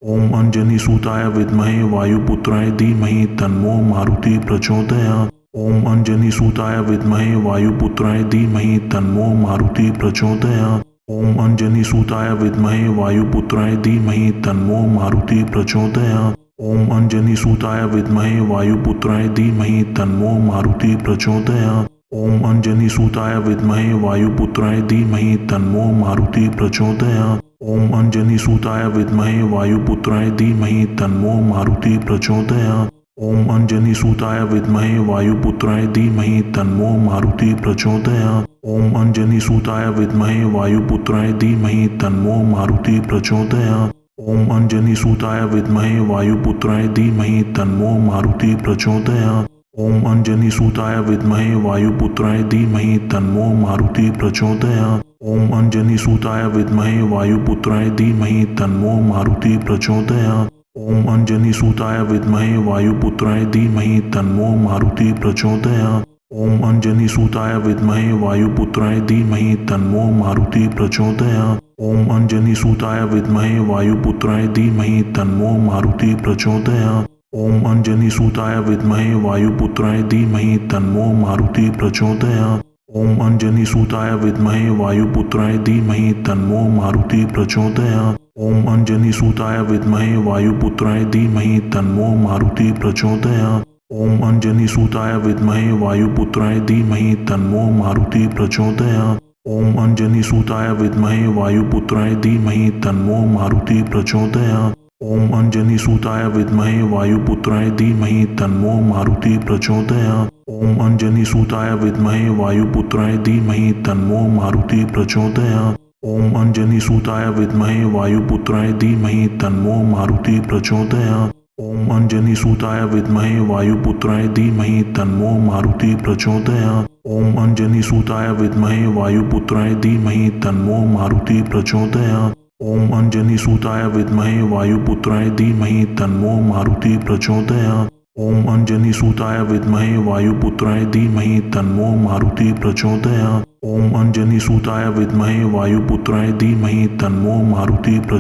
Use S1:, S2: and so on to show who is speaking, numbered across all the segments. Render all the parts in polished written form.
S1: ओम अंजनीसुताय विद्महे वायुपुत्राय धीमहि तन्नो मारुति प्रचोदयात्। ओम अंजनीसुताय विद्महे वायुपुत्राय धीमहि तन्नो मारुति प्रचोदयात्। ओम अंजनीसुताय विद्महे वायुपुत्राय धीमहि तन्नो मारुति प्रचोदयात्। ओम अंजनीसुताय विद्महे वायुपुत्राय धीमहि तन्नो मारुति प्रचोदयात्। ओम अंजनीसुताय विद्महे वायुपुत्राय धीमहि तन्नो मारुति प्रचोदयात्। ओम अंजनीसुताय विद्महे वायुपुत्राय धीमहि तन्नो मारुति प्रचोदयात्। ओम अंजनीसुताय विद्महे वायुपुत्राय धीमहि तन्नो मारुति प्रचोदयात्। ओम अंजनीसुताय विद्महे वायुपुत्राय धीमहि तन्नो मारुति प्रचोदयात्। ओम अंजनीसुताय विद्महे वायुपुत्राय धीमहि तन्नो मारुति प्रचोदयात्। ओम अंजनीसुताय विद्महे वायुपुत्राय धीमहि तन्नो मारुति प्रचोदयात्। ओम अंजनीसुताय विद्महे वायुपुत्राय धीमहि तन्नो मारुति प्रचोदयात्। ओम अंजनीसुताय विद्महे वायुपुत्राय धीमहि तन्नो मारुति प्रचोदयात्। ओम अंजनीसुताय विद्महे वायुपुत्राय धीमहि तन्नो मारुति प्रचोदयात्। ओम अंजनीसुताय विद्महे वायुपुत्राय धीमहि तन्नो मारुति प्रचोदयात्। ओम अंजनीसुताय विद्महे वायुपुत्राय धीमहि तन्नो मारुति प्रचोदयात्। ओम अंजनीसुताय विद्महे वायुपुत्राय धीमहि तन्नो मारुति प्रचोदयात्। ओम अंजनीसुताय विद्महे वायुपुत्राय धीमहि तन्नो मारुति प्रचोदयात्। ओम अंजनीसुताय विद्महे वायुपुत्राय धीमहि तन्नो मारुति प्रचोदयात्। ओम अंजनीसुताय विद्महे वायुपुत्राय धीमहि तन्नो मारुति प्रचोदयात्। ओम अंजनीसुताय विद्महे वायुपुत्राय धीमहि तन्नो मारुति प्रचोदयात्। ओम अंजनीसुताय विद्महे वायुपुत्राय धीमहि तन्नो मारुति प्रचोदयात्। ओम अंजनीसुताय विद्महे वायुपुत्राय धीमहि तन्नो मारुति प्रचोदयात्। ओम अंजनीसुताय विद्महे वायुपुत्राय धीमहि तन्नो मारुति प्रचोदयात्। ओम अंजनीसुताय विद्महे वायुपुत्राय धीमहि तन्नो मारुति प्रचोदयात्। ओम अंजनीसुताय विद्महे वायुपुत्राय धीमहि तन्नो मारुति प्रचोदयात्। ओम अंजनीसुताय विद्महे वायुपुत्राय धीमहि तन्नो मारुति प्रचोदयात्। ओम अंजनीसुताय विद्महे वायुपुत्राय धीमहि तन्नो मारुति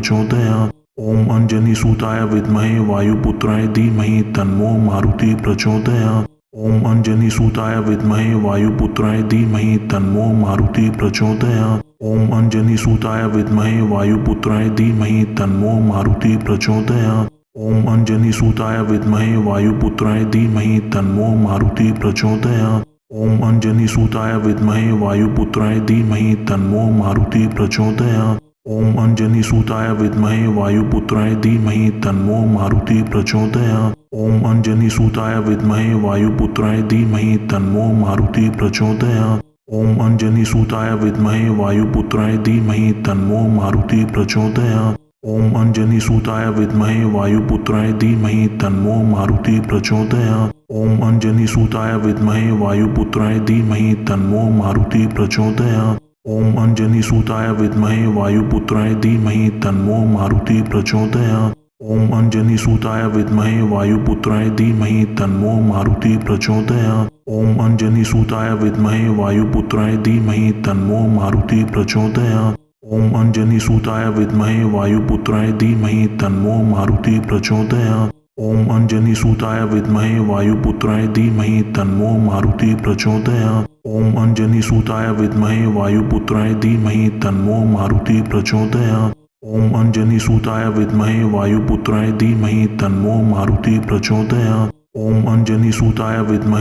S1: प्रचोदयात्। ओम अंजनीसुताय विद्महे वायुपुत्राय धीमहि तन्नो मारुति प्रचोदयात्। ओम अंजनीसुताय विद्महे वायुपुत्राय धीमहि तन्नो मारुति प्रचोदयात्। ओम अंजनीसुताय विद्महे वायुपुत्राय धीमहि तन्नो मारुति प्रचोदयात्। ओम अंजनीसुताय विद्महे वायुपुत्राय धीमहि तन्नो मारुति प्रचोदयात्। ओम अंजनीसुताय विद्महे वायुपुत्राय धीमहि तन्नो मारुति प्रचोदयात्। ओम अंजनीसुताय विद्महे वायुपुत्राय धीमहि तन्नो मारुति प्रचोदयात्। ओम अंजनीसुताय विद्महे वायुपुत्राय धीमहि तन्नो मारुति प्रचोदयात्। ओम अंजनीसुताय विद्महे वायुपुत्राय धीमहि तन्नो मारुति प्रचोदयात्। ओम अंजनीसुताय विद्महे वायुपुत्राय धीमहि तन्नो मारुति प्रचोदयात्। ओम अंजनीसुताय विद्महे वायुपुत्राय धीमहि तन्नो मारुति प्रचोदयात्। ओम अंजनीसुताय विद्महे वायुपुत्राय धीमहि तन्नो मारुति प्रचोदयात्। ओम अंजनीसुताय विद्महे वायुपुत्राय धीमहि तन्नो मारुति प्रचोदयात्। ओम अंजनीसुताय विद्महे वायुपुत्राय धीमहि तन्नो मारुति प्रचोदयात्। ओम अंजनीसुताय विद्महे वायुपुत्राय धीमहि तन्नो मारुति प्रचोदयात्। ओम अंजनीसुताय विद्महे वायुपुत्राय धीमहि तन्नो मारुति प्रचोदयात्। ओम अंजनीसुताय विद्महे वायुपुत्राय धीमहि तन्नो मारुति प्रचोदयात्। ओम अंजनीसुताय विद्महे वायुपुत्राय धीमहि तन्नो मारुति प्रचोदयात्। ओम अंजनीसुताय विद्महे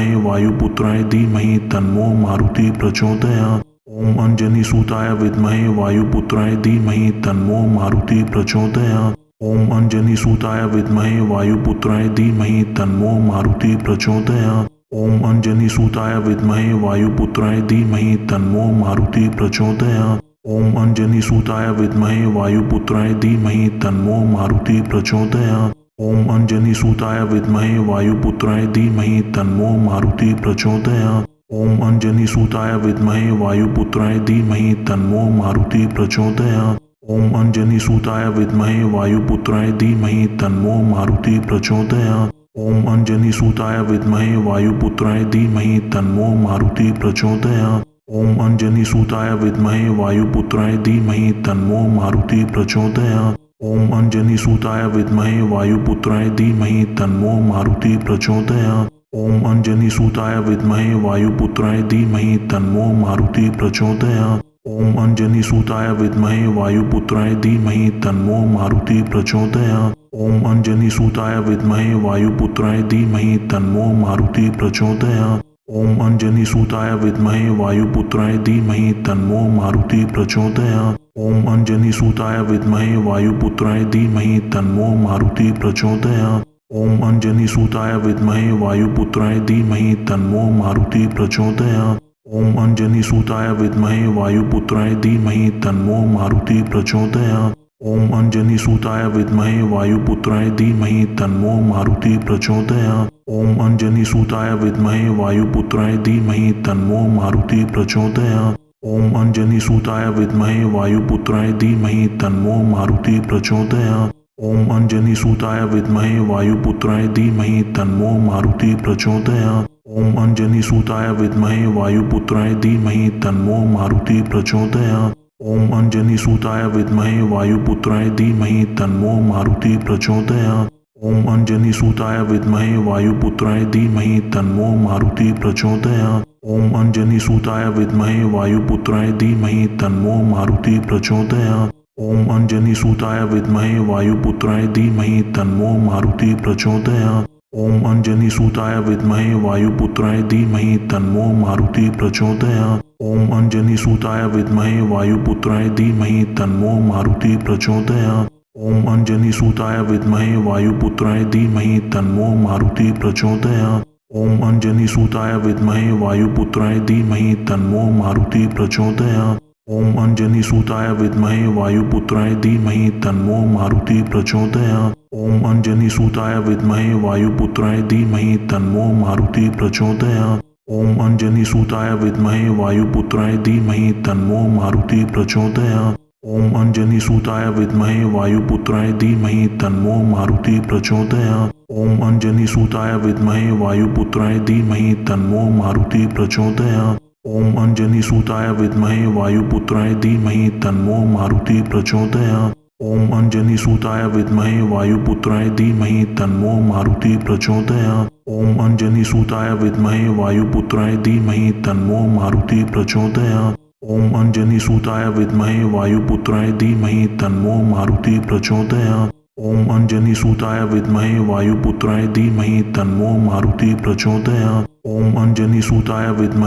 S1: वायुपुत्राय धीमहि तन्नो मारुति प्रचोदयात्। ओम अंजनीसुताय विद्महे वायुपुत्राय धीमहि तन्नो मारुति प्रचोदयात्। ओम अंजनीसुताय विद्महे वायुपुत्राय धीमहि तन्नो मारुति प्रचोदयात्। ओम अंजनीसुताय विद्महे वायुपुत्राय धीमहि तन्नो मारुति प्रचोदयात्। ओम अंजनीसुताय विद्महे वायुपुत्राय धीमहि तन्नो मारुति प्रचोदयात्। ओम अंजनीसुताय विद्महे वायुपुत्राय धीमहि तन्नो मारुति प्रचोदयात्। ओम अंजनीसुताय विद्महे वायुपुत्राय धीमहि तन्नो मारुति प्रचोदयात्। ओम अंजनीसुताय विद्महे वायुपुत्राय धीमहि तन्नो मारुति प्रचोदयात्। ओम अंजनीसुताय विद्महे वायुपुत्राय धीमहि तन्नो मारुति प्रचोदयात्। ओम अंजनीसुताय विद्महे वायुपुत्राय धीमहि तन्नो मारुति प्रचोदयात्। ओम अंजनीसुताय विद्महे वायुपुत्राय धीमहि तन्नो मारुति प्रचोदयात्। ओम अंजनीसुताय विद्महे वायुपुत्राय धीमहि तन्नो मारुति प्रचोदयात्। ओम अंजनीसुताय विद्महे वायुपुत्राय धीमहि तन्नो मारुति प्रचोदयात्। ओम अंजनीसुताय विद्महे वायुपुत्राय धीमहि तन्नो मारुति प्रचोदयात्। ओम अंजनीसुताय विद्महे वायुपुत्राय धीमहि तन्नो मारुति प्रचोदयात्। ओम अंजनीसुताय विद्महे वायुपुत्राय धीमहि तन्नो मारुति प्रचोदयात्। ओम अंजनीसुताय विद्महे वायुपुत्राय धीमहि तन्नो मारुति प्रचोदयात्। ओम अंजनीसुताय विद्महे वायुपुत्राय धीमहि तन्नो मारुति प्रचोदयात्। ओम अंजनीसुताय विद्महे वायुपुत्राय धीमहि तन्नो मारुति प्रचोदयात्। ओम अंजनीसुताय विद्महे वायुपुत्राय धीमहि तन्नो मारुति प्रचोदयात्। ओम अंजनीसुताय विद्महे वायुपुत्राय धीमहि तन्नो मारुति प्रचोदयात्। ओम अंजनीसुताय विद्महे वायुपुत्राय धीमहि तन्नो मारुति प्रचोदयात्। ओम अंजनीसुताय विद्महे वायुपुत्राय धीमहि तन्नो मारुति प्रचोदयात्। ओम अंजनीसुताय विद्महे वायुपुत्राय धीमहि तन्नो मारुति प्रचोदयात्। ओम अंजनीसुताय विद्महे वायुपुत्राय धीमहि तन्नो मारुति प्रचोदयात्। ओम अंजनीसुताय विद्महे वायुपुत्राय धीमहि तन्नो मारुति प्रचोदयात्। ओम अंजनीसुताय विद्महे वायुपुत्राय धीमहि तन्नो मारुति प्रचोदयात्। ओम अंजनीसुताय विद्महे वायुपुत्राय धीमहि तन्नो मारुति प्रचोदयात्। ओम अंजनीसुताय विद्महे वायुपुत्राय धीमहि तन्नो मारुति प्रचोदयात्। ओम अंजनीसुताय विद्महे वायुपुत्राय धीमहि तन्नो मारुति प्रचोदयात्। ओम अंजनीसुताय विद्महे वायुपुत्राय धीमहि तन्नो मारुति प्रचोदयात्। ओम अंजनीसुताय विद्महे वायुपुत्राय धीमहि तन्नो मारुति प्रचोदयात्। ओम अंजनीसुताय विद्महे वायुपुत्राय धीमहि तन्नो मारुति प्रचोदयात्। ओम अंजनीसुताय विद्महे वायुपुत्राय धीमहि तन्नो मारुति प्रचोदयात्। ओम अंजनीसुताय विद्महे वायुपुत्राय धीमहि तन्नो मारुति प्रचोदयात्। ओम अंजनीसुताय विद्महे वायुपुत्राय धीमहि तन्नो मारुति प्रचोदयात्। ओम अंजनीसुताय विद्महे वायुपुत्राय धीमहि तन्नो मारुति प्रचोदयात्। ओम अंजनीसुताय विद्महे वायुपुत्राय धीमहि तन्नो मारुति प्रचोदयात्। ओम अंजनीसुताय विद्महे वायुपुत्राय धीमहि तन्नो मारुति प्रचोदयात्। ओम अंजनीसुताय विद्महे वायुपुत्राय धीमहि तन्नो मारुति प्रचोदयात्। ओम अंजनीसुताय विद्महे वायुपुत्राय धीमहि तन्नो मारुति प्रचोदयात्। ओम अंजनीसुताय विद्महे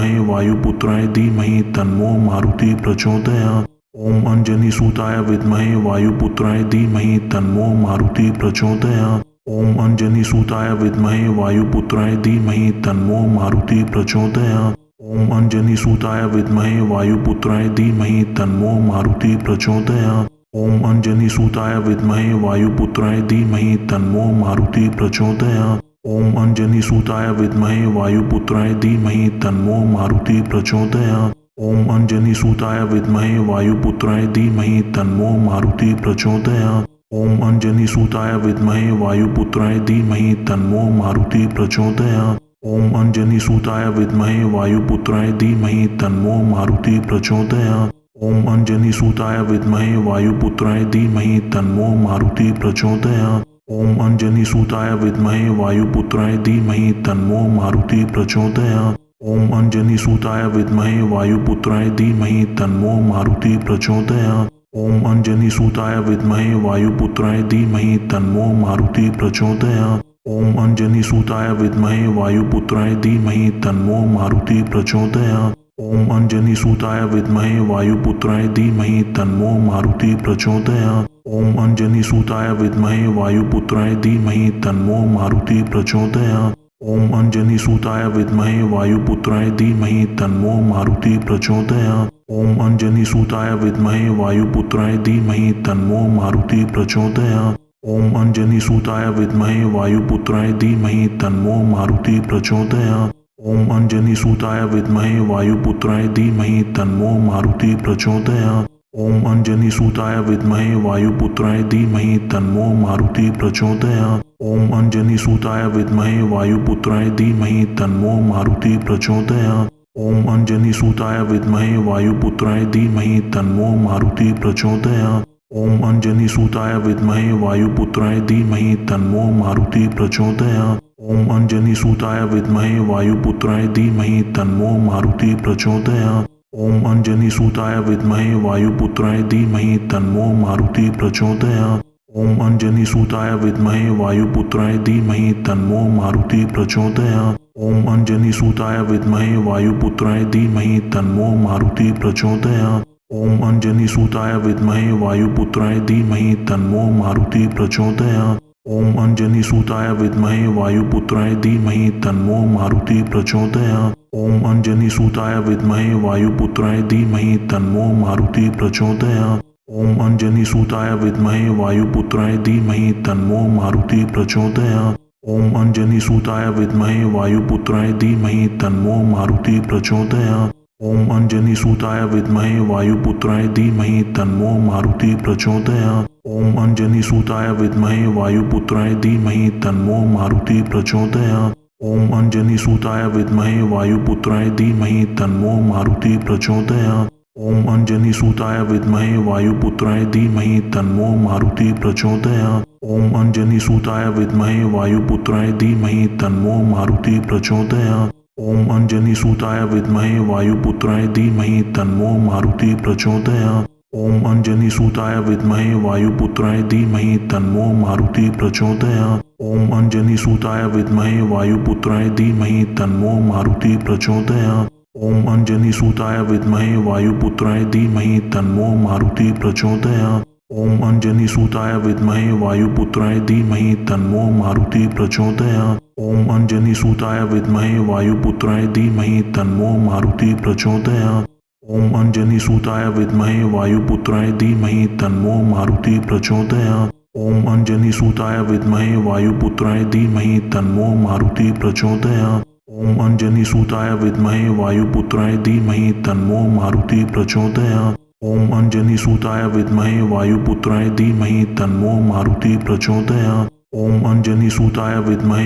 S1: वायुपुत्राय धीमहि तन्नो मारुति प्रचोदयात्। ओम अंजनीसुताय विद्महे वायुपुत्राय धीमहि तन्नो मारुति प्रचोदयात्। ओम अंजनीसुताय विद्महे वायुपुत्राय धीमहि तन्नो मारुति प्रचोदयात्। ओम अंजनीसुताय विद्महे वायुपुत्राय धीमहि तन्नो मारुति प्रचोदयात्। ओम अंजनीसुताय विद्महे वायुपुत्राय धीमहि तन्नो मारुति प्रचोदयात्। ओम अंजनीसुताय विद्महे वायुपुत्राय धीमहि तन्नो मारुति प्रचोदयात्। ओम अंजनीसुताय विद्महे वायुपुत्राय धीमहि तन्नो मारुति प्रचोदयात्। ओम अंजनीसुताय विद्महे वायुपुत्राय धीमहि तन्नो मारुति प्रचोदयात्। ओम अंजनीसुताय विद्महे वायुपुत्राय धीमहि तन्नो मारुति प्रचोदयात्। ओम अंजनीसुताय विद्महे वायुपुत्राय धीमहि तन्नो मारुति प्रचोदयात्। ओम अंजनीसुताय विद्महे वायुपुत्राय धीमहि तन्नो मारुति प्रचोदयात्। ओम अंजनीसुताय विद्महे वायुपुत्राय धीमहि तन्नो मारुति प्रचोदयात्। ओम अंजनीसुताय विद्महे वायुपुत्राय धीमहि तन्नो मारुति प्रचोदयात्। ओम अंजनीसुताय विद्महे वायुपुत्राय धीमहि तन्नो मारुति प्रचोदयात्। ओम अंजनीसुताय विद्महे वायुपुत्राय धीमहि तन्नो मारुति प्रचोदयात्। ओम अंजनीसुताय विद्महे वायुपुत्राय धीमहि तन्नो मारुति प्रचोदयात्। ओम अंजनीसुताय विद्महे वायुपुत्राय धीमहि तन्नो मारुति प्रचोदयात्। ओम अंजनीसुताय विद्महे वायुपुत्राय धीमहि तन्नो मारुति प्रचोदयात्। ओम अंजनीसुताय विद्महे वायुपुत्राय धीमहि तन्नो मारुति प्रचोदयात्। ओम अंजनीसुताय विद्महे वायुपुत्राय धीमहि तन्नो मारुति प्रचोदयात्। ओम अंजनीसुताय विद्महे वायुपुत्राय धीमहि तन्नो मारुति प्रचोदयात्। ओम अंजनीसुताय विद्महे वायुपुत्राय धीमहि तन्नो मारुति प्रचोदयात्। ओम अंजनीसुताय विद्महे वायुपुत्राय धीमहि तन्नो मारुति प्रचोदयात्। ओम अंजनीसुताय विद्महे वायुपुत्राय धीमहि तन्नो मारुति प्रचोदयात्। ओम अंजनीसुताय विद्महे वायुपुत्राय धीमहि तन्नो मारुति प्रचोदयात्। ओम अंजनीसुताय विद्महे वायुपुत्राय धीमहि तन्नो मारुति प्रचोदयात्। ओम अंजनीसुताय विद्महे वायुपुत्राय धीमहि तन्नो मारुति प्रचोदयात्। ओम अंजनीसुताय विद्महे वायुपुत्राय धीमहि तन्नो मारुति प्रचोदयात्। ओम अंजनीसुताय विद्महे वायुपुत्राय धीमहि तन्नो मारुति प्रचोदयात्। ओम अंजनीसुताय विद्महे वायुपुत्राय धीमहि तन्नो मारुति प्रचोदयात्। ओम अंजनीसुताय विद्महे वायुपुत्राय धीमहि तन्नो मारुति प्रचोदयात्। ओम अंजनीसुताय विद्महे वायुपुत्राय धीमहि तन्नो मारुति प्रचोदयात्। ओम अंजनीसुताय विद्महे वायुपुत्राय धीमहि तन्नो मारुति प्रचोदयात्। ओम अंजनीसुताय विद्महे वायुपुत्राय धीमहि तन्नो मारुति प्रचोदयात्। ओम अंजनीसुताय विद्महे वायुपुत्राय धीमहि तन्नो मारुति प्रचोदयात्। ओम अंजनीसुताय विद्महे वायुपुत्राय धीमहि तन्नो मारुति प्रचोदयात्। ओम अंजनीसुताय विद्महे वायुपुत्राय धीमहि तन्नो मारुति प्रचोदयात्। ओम अंजनीसुताय विद्महे वायुपुत्राय धीमहि तन्नो मारुति प्रचोदयात्। ओम अंजनीसुताय विद्महे वायुपुत्राय धीमहि तन्नो मारुति प्रचोदयात्। ओम अंजनीसुताय विद्महे वायुपुत्राय धीमहि तन्नो मारुति प्रचोदयात्। ओम अंजनीसुताय विद्महे वायुपुत्राय धीमहि तन्नो मारुति प्रचोदयात्। ओम अंजनीसुताय विद्महे वायुपुत्राय धीमहि तन्नो मारुति प्रचोदयात्। ओम अंजनीसुताय विद्महे वायुपुत्राय धीमहि तन्नो मारुति प्रचोदयात्। ओम अंजनीसुताय विद्महे वायुपुत्राय धीमहि तन्नो मारुति प्रचोदयात्। ओम अंजनीसुताय विद्महे वायुपुत्राय धीमहि तन्नो मारुति प्रचोदयात्। ओम अंजनीसुताय विद्महे वायुपुत्राय धीमहि तन्नो मारुति प्रचोदयात्। ओम अंजनीसुताय विद्महे वायुपुत्राय धीमहि तन्नो मारुति प्रचोदयात्। ओम अंजनीसुताय विद्महे वायुपुत्राय धीमहि तन्नो मारुति प्रचोदयात्। ओम अंजनीसुताय विद्महे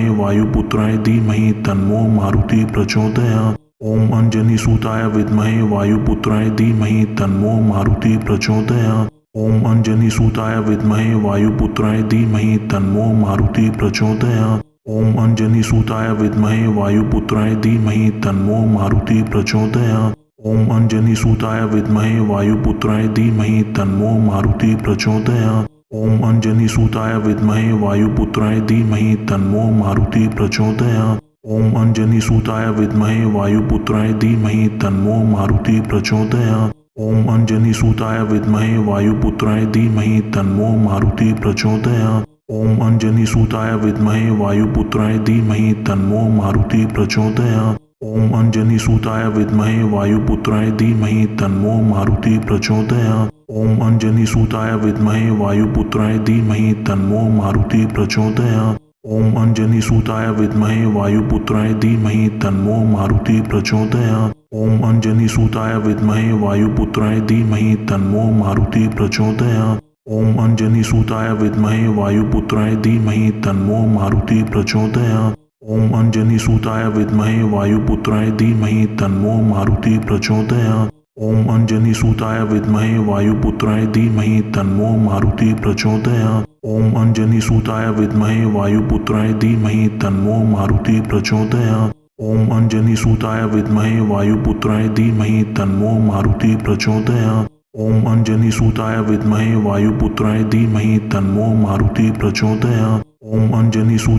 S1: वायुपुत्राय धीमहि तन्नो मारुति प्रचोदयात्। ओम अंजनीसुताय विद्महे वायुपुत्राय धीमहि तन्नो मारुति प्रचोदयात्। ओम अंजनीसुताय विद्महे वायुपुत्राय धीमहि तन्नो मारुति प्रचोदयात्। ओम अंजनीसुताय विद्महे वायुपुत्राय धीमहि तन्नो मारुति प्रचोदयात्। ओम अंजनीसुताय विद्महे वायुपुत्राय धीमहि तन्नो मारुति प्रचोदयात्। ओम अंजनीसुताय विद्महे वायुपुत्राय धीमहि तन्नो मारुति प्रचोदयात्। ओम अंजनीसुताय विद्महे वायुपुत्राय धीमहि तन्नो मारुति प्रचोदयात्। ओम अंजनीसुताय विद्महे वायुपुत्राय धीमहि तन्नो मारुति प्रचोदयात्। ओम अंजनीसुताय विद्महे वायुपुत्राय धीमहि तन्नो मारुति प्रचोदयात्। ओम अंजनीसुताय विद्महे वायुपुत्राय धीमहि तन्नो मारुति प्रचोदयात्। ओम अंजनीसुताय विद्महे वायुपुत्राय धीमहि तन्नो मारुति प्रचोदयात्। ओम अंजनीसुताय विद्महे वायुपुत्राय धीमहि तन्नो मारुति प्रचोदयात्। ओम अंजनीसुताय विद्महे वायुपुत्राय धीमहि तन्नो मारुति प्रचोदयात्। ओम अंजनीसुताय विद्महे वायुपुत्राय धीमहि तन्नो मारुति प्रचोदयात्। ओम अंजनीसुताय विद्महे वायुपुत्राय धीमहि तन्नो मारुति प्रचोदयात्। ओम अंजनीसुताय विद्महे वायुपुत्राय धीमहि तन्नो मारुति प्रचोदयात्। ओम अंजनीसुताय विद्महे वायुपुत्राय धीमहि तन्नो मारुति प्रचोदयात्। ओम अंजनीसुताय विद्महे वायुपुत्राय धीमहि तन्नो मारुति प्रचोदयात्। ओम अंजनीसुताय विद्महे वायुपुत्राय धीमहि तन्नो मारुति प्रचोदयात्। ओम अंजनीसुताय विद्महे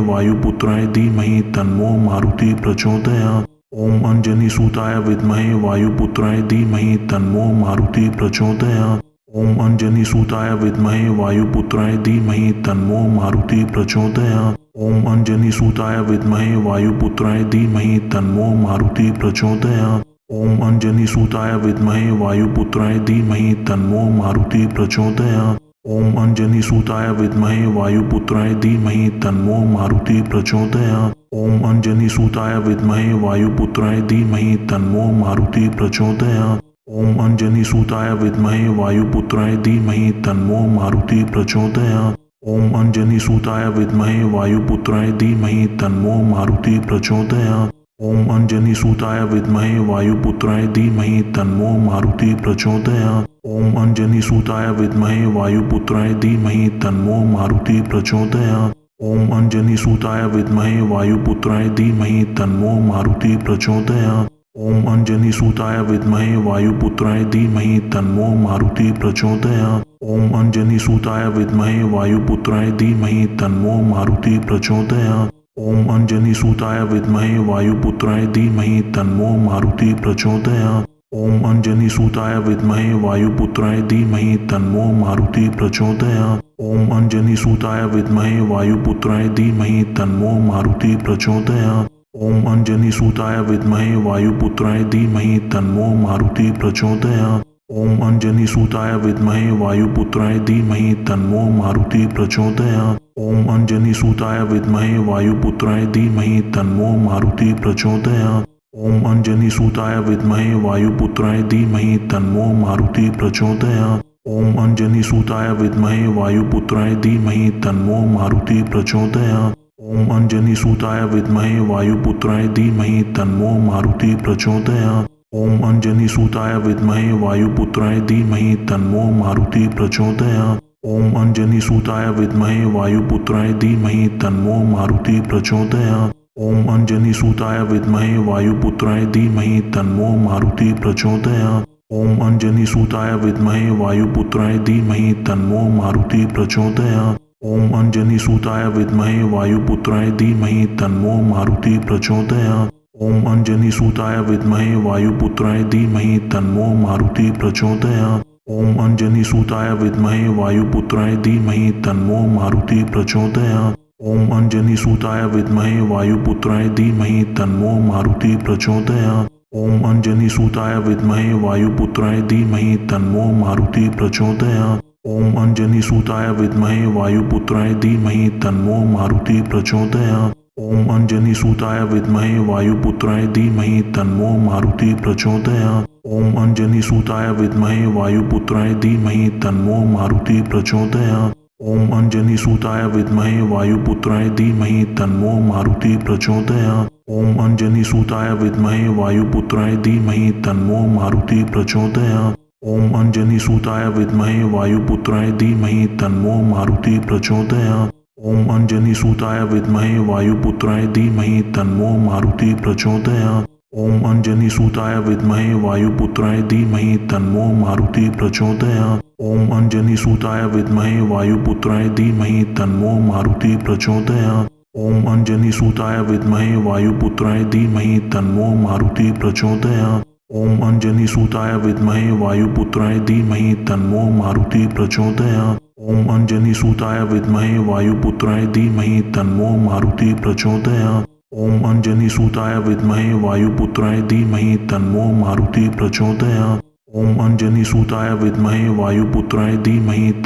S1: वायुपुत्राय धीमहि तन्नो मारुति प्रचोदयात्। ओम अंजनीसुताय विद्महे वायुपुत्राय धीमहि तन्नो मारुति प्रचोदयात्। ओम अंजनीसुताय विद्महे वायुपुत्राय धीमहि तन्नो मारुति प्रचोदयात्। ओम अंजनीसुताय विद्महे वायुपुत्राय धीमहि तन्नो मारुति प्रचोदयात्। ओम अंजनीसुताय विद्महे वायुपुत्राय धीमहि तन्नो मारुति प्रचोदयात्। ओम अंजनीसुताय विद्महे वायुपुत्राय धीमहि तन्नो मारुति प्रचोदयात्। ओम अंजनीसुताय विद्महे वायुपुत्राय धीमहि तन्नो मारुति प्रचोदयात्। ओम अंजनीसुताय विद्महे वायुपुत्राय धीमहि तन्नो मारुति प्रचोदयात्। ओम अंजनीसुताय विद्महे वायुपुत्राय धीमहि तन्नो मारुति प्रचोदयात्। ओम अंजनीसुताय विद्महे वायुपुत्राय धीमहि तन्नो मारुति प्रचोदयात्। ओम अंजनीसुताय विद्महे वायुपुत्राय धीमहि तन्नो मारुति प्रचोदयात्। ओम अंजनीसुताय विद्महे वायुपुत्राय धीमहि तन्नो मारुति प्रचोदयात्। ओम अंजनीसुताय विद्महे वायुपुत्राय धीमहि तन्नो मारुति प्रचोदयात्। ओम अंजनीसुताय विद्महे वायुपुत्राय धीमहि तन्नो मारुति प्रचोदयात्। ओम अंजनीसुताय विद्महे वायुपुत्राय धीमहि तन्नो मारुति प्रचोदयात्। ओम अंजनीसुताय विद्महे वायुपुत्राय धीमहि तन्नो मारुति प्रचोदयात्। ओम अंजनीसुताय विद्महे वायुपुत्राय धीमहि तन्नो मारुति प्रचोदयात्। ओम अंजनीसुताय विद्महे वायुपुत्राय धीमहि तन्नो मारुति प्रचोदयात्। ओम अंजनीसुताय विद्महे वायुपुत्राय धीमहि तन्नो मारुति प्रचोदयात्। ओम अंजनीसुताय विद्महे वायुपुत्राय धीमहि तन्नो मारुति प्रचोदयात्। ओम अंजनीसुताय विद्महे वायुपुत्राय धीमहि तन्नो मारुति प्रचोदयात्। ओम अंजनीसुताय विद्महे वायुपुत्राय धीमहि तन्नो मारुति प्रचोदयात्। ओम अंजनीसुताय विद्महे वायुपुत्राय धीमहि तन्नो मारुति प्रचोदयात्। ओम अंजनीसुताय विद्महे वायुपुत्राय धीमहि तन्नो मारुति प्रचोदयात्। ओम अंजनीसुताय विद्महे वायुपुत्राय धीमहि तन्नो मारुति प्रचोदयात्। ओम अंजनीसुताय विद्महे वायुपुत्राय धीमहि तन्नो मारुति प्रचोदयात्। ओम अंजनीसुताय विद्महे वायुपुत्राय धीमहि तन्नो मारुति प्रचोदयात्। ओम अंजनीसुताय विद्महे वायुपुत्राय धीमहि तन्नो मारुति प्रचोदयात्। ओम अंजनीसुताय विद्महे वायुपुत्राय धीमहि तन्नो मारुति प्रचोदयात्। ओम अंजनीसुताय विद्महे वायुपुत्राय धीमहि तन्नो मारुति प्रचोदयात्। ओम अंजनीसुताय विद्महे वायुपुत्राय धीमहि तन्नो मारुति प्रचोदयात्। ओम अंजनीसुताय विद्महे वायुपुत्राय धीमहि तन्नो मारुति प्रचोदयात्। ओम अंजनीसुताय विद्महे वायुपुत्राय धीमहि तन्नो मारुति प्रचोदयात्। ओम अंजनीसुताय विद्महे वायुपुत्राय धीमहि तन्नो मारुति प्रचोदयात्। ओम अंजनीसुताय विद्महे वायुपुत्राय धीमहि तन्नो मारुति प्रचोदयात्। ओम अंजनीसुताय विद्महे वायुपुत्राय धीमहि तन्नो मारुति प्रचोदयात्। ओम अंजनीसुताय विद्महे वायुपुत्राय धीमहि तन्नो मारुति प्रचोदयात्। ओम अंजनीसुताय विद्महे वायुपुत्राय धीमहि तन्नो मारुति प्रचोदयात्। ओम अंजनीसुताय विद्महे वायुपुत्राय धीमहि तन्नो मारुति प्रचोदयात्। ओम अंजनीसुताय विद्महे वायुपुत्राय धीमहि तन्नो मारुति प्रचोदयात्। ओम अंजनीसुताय विद्महे वायुपुत्राय धीमहि तन्नो मारुति प्रचोदयात्। ओम अंजनीसुताय विद्महे वायुपुत्राय धीमहि तन्नो मारुति प्रचोदयात्। ओम अंजनीसुताय विद्महे वायुपुत्राय धीमहि तन्नो मारुति प्रचोदयात्। ओम अंजनीसुताय विद्महे वायुपुत्राय धीमहि तन्नो मारुति प्रचोदयात्। ओम अंजनीसुताय विद्महे वायुपुत्राय धीमहि तन्नो मारुति प्रचोदयात्। ओम अंजनीसुताय विद्महे वायुपुत्राय धीमहि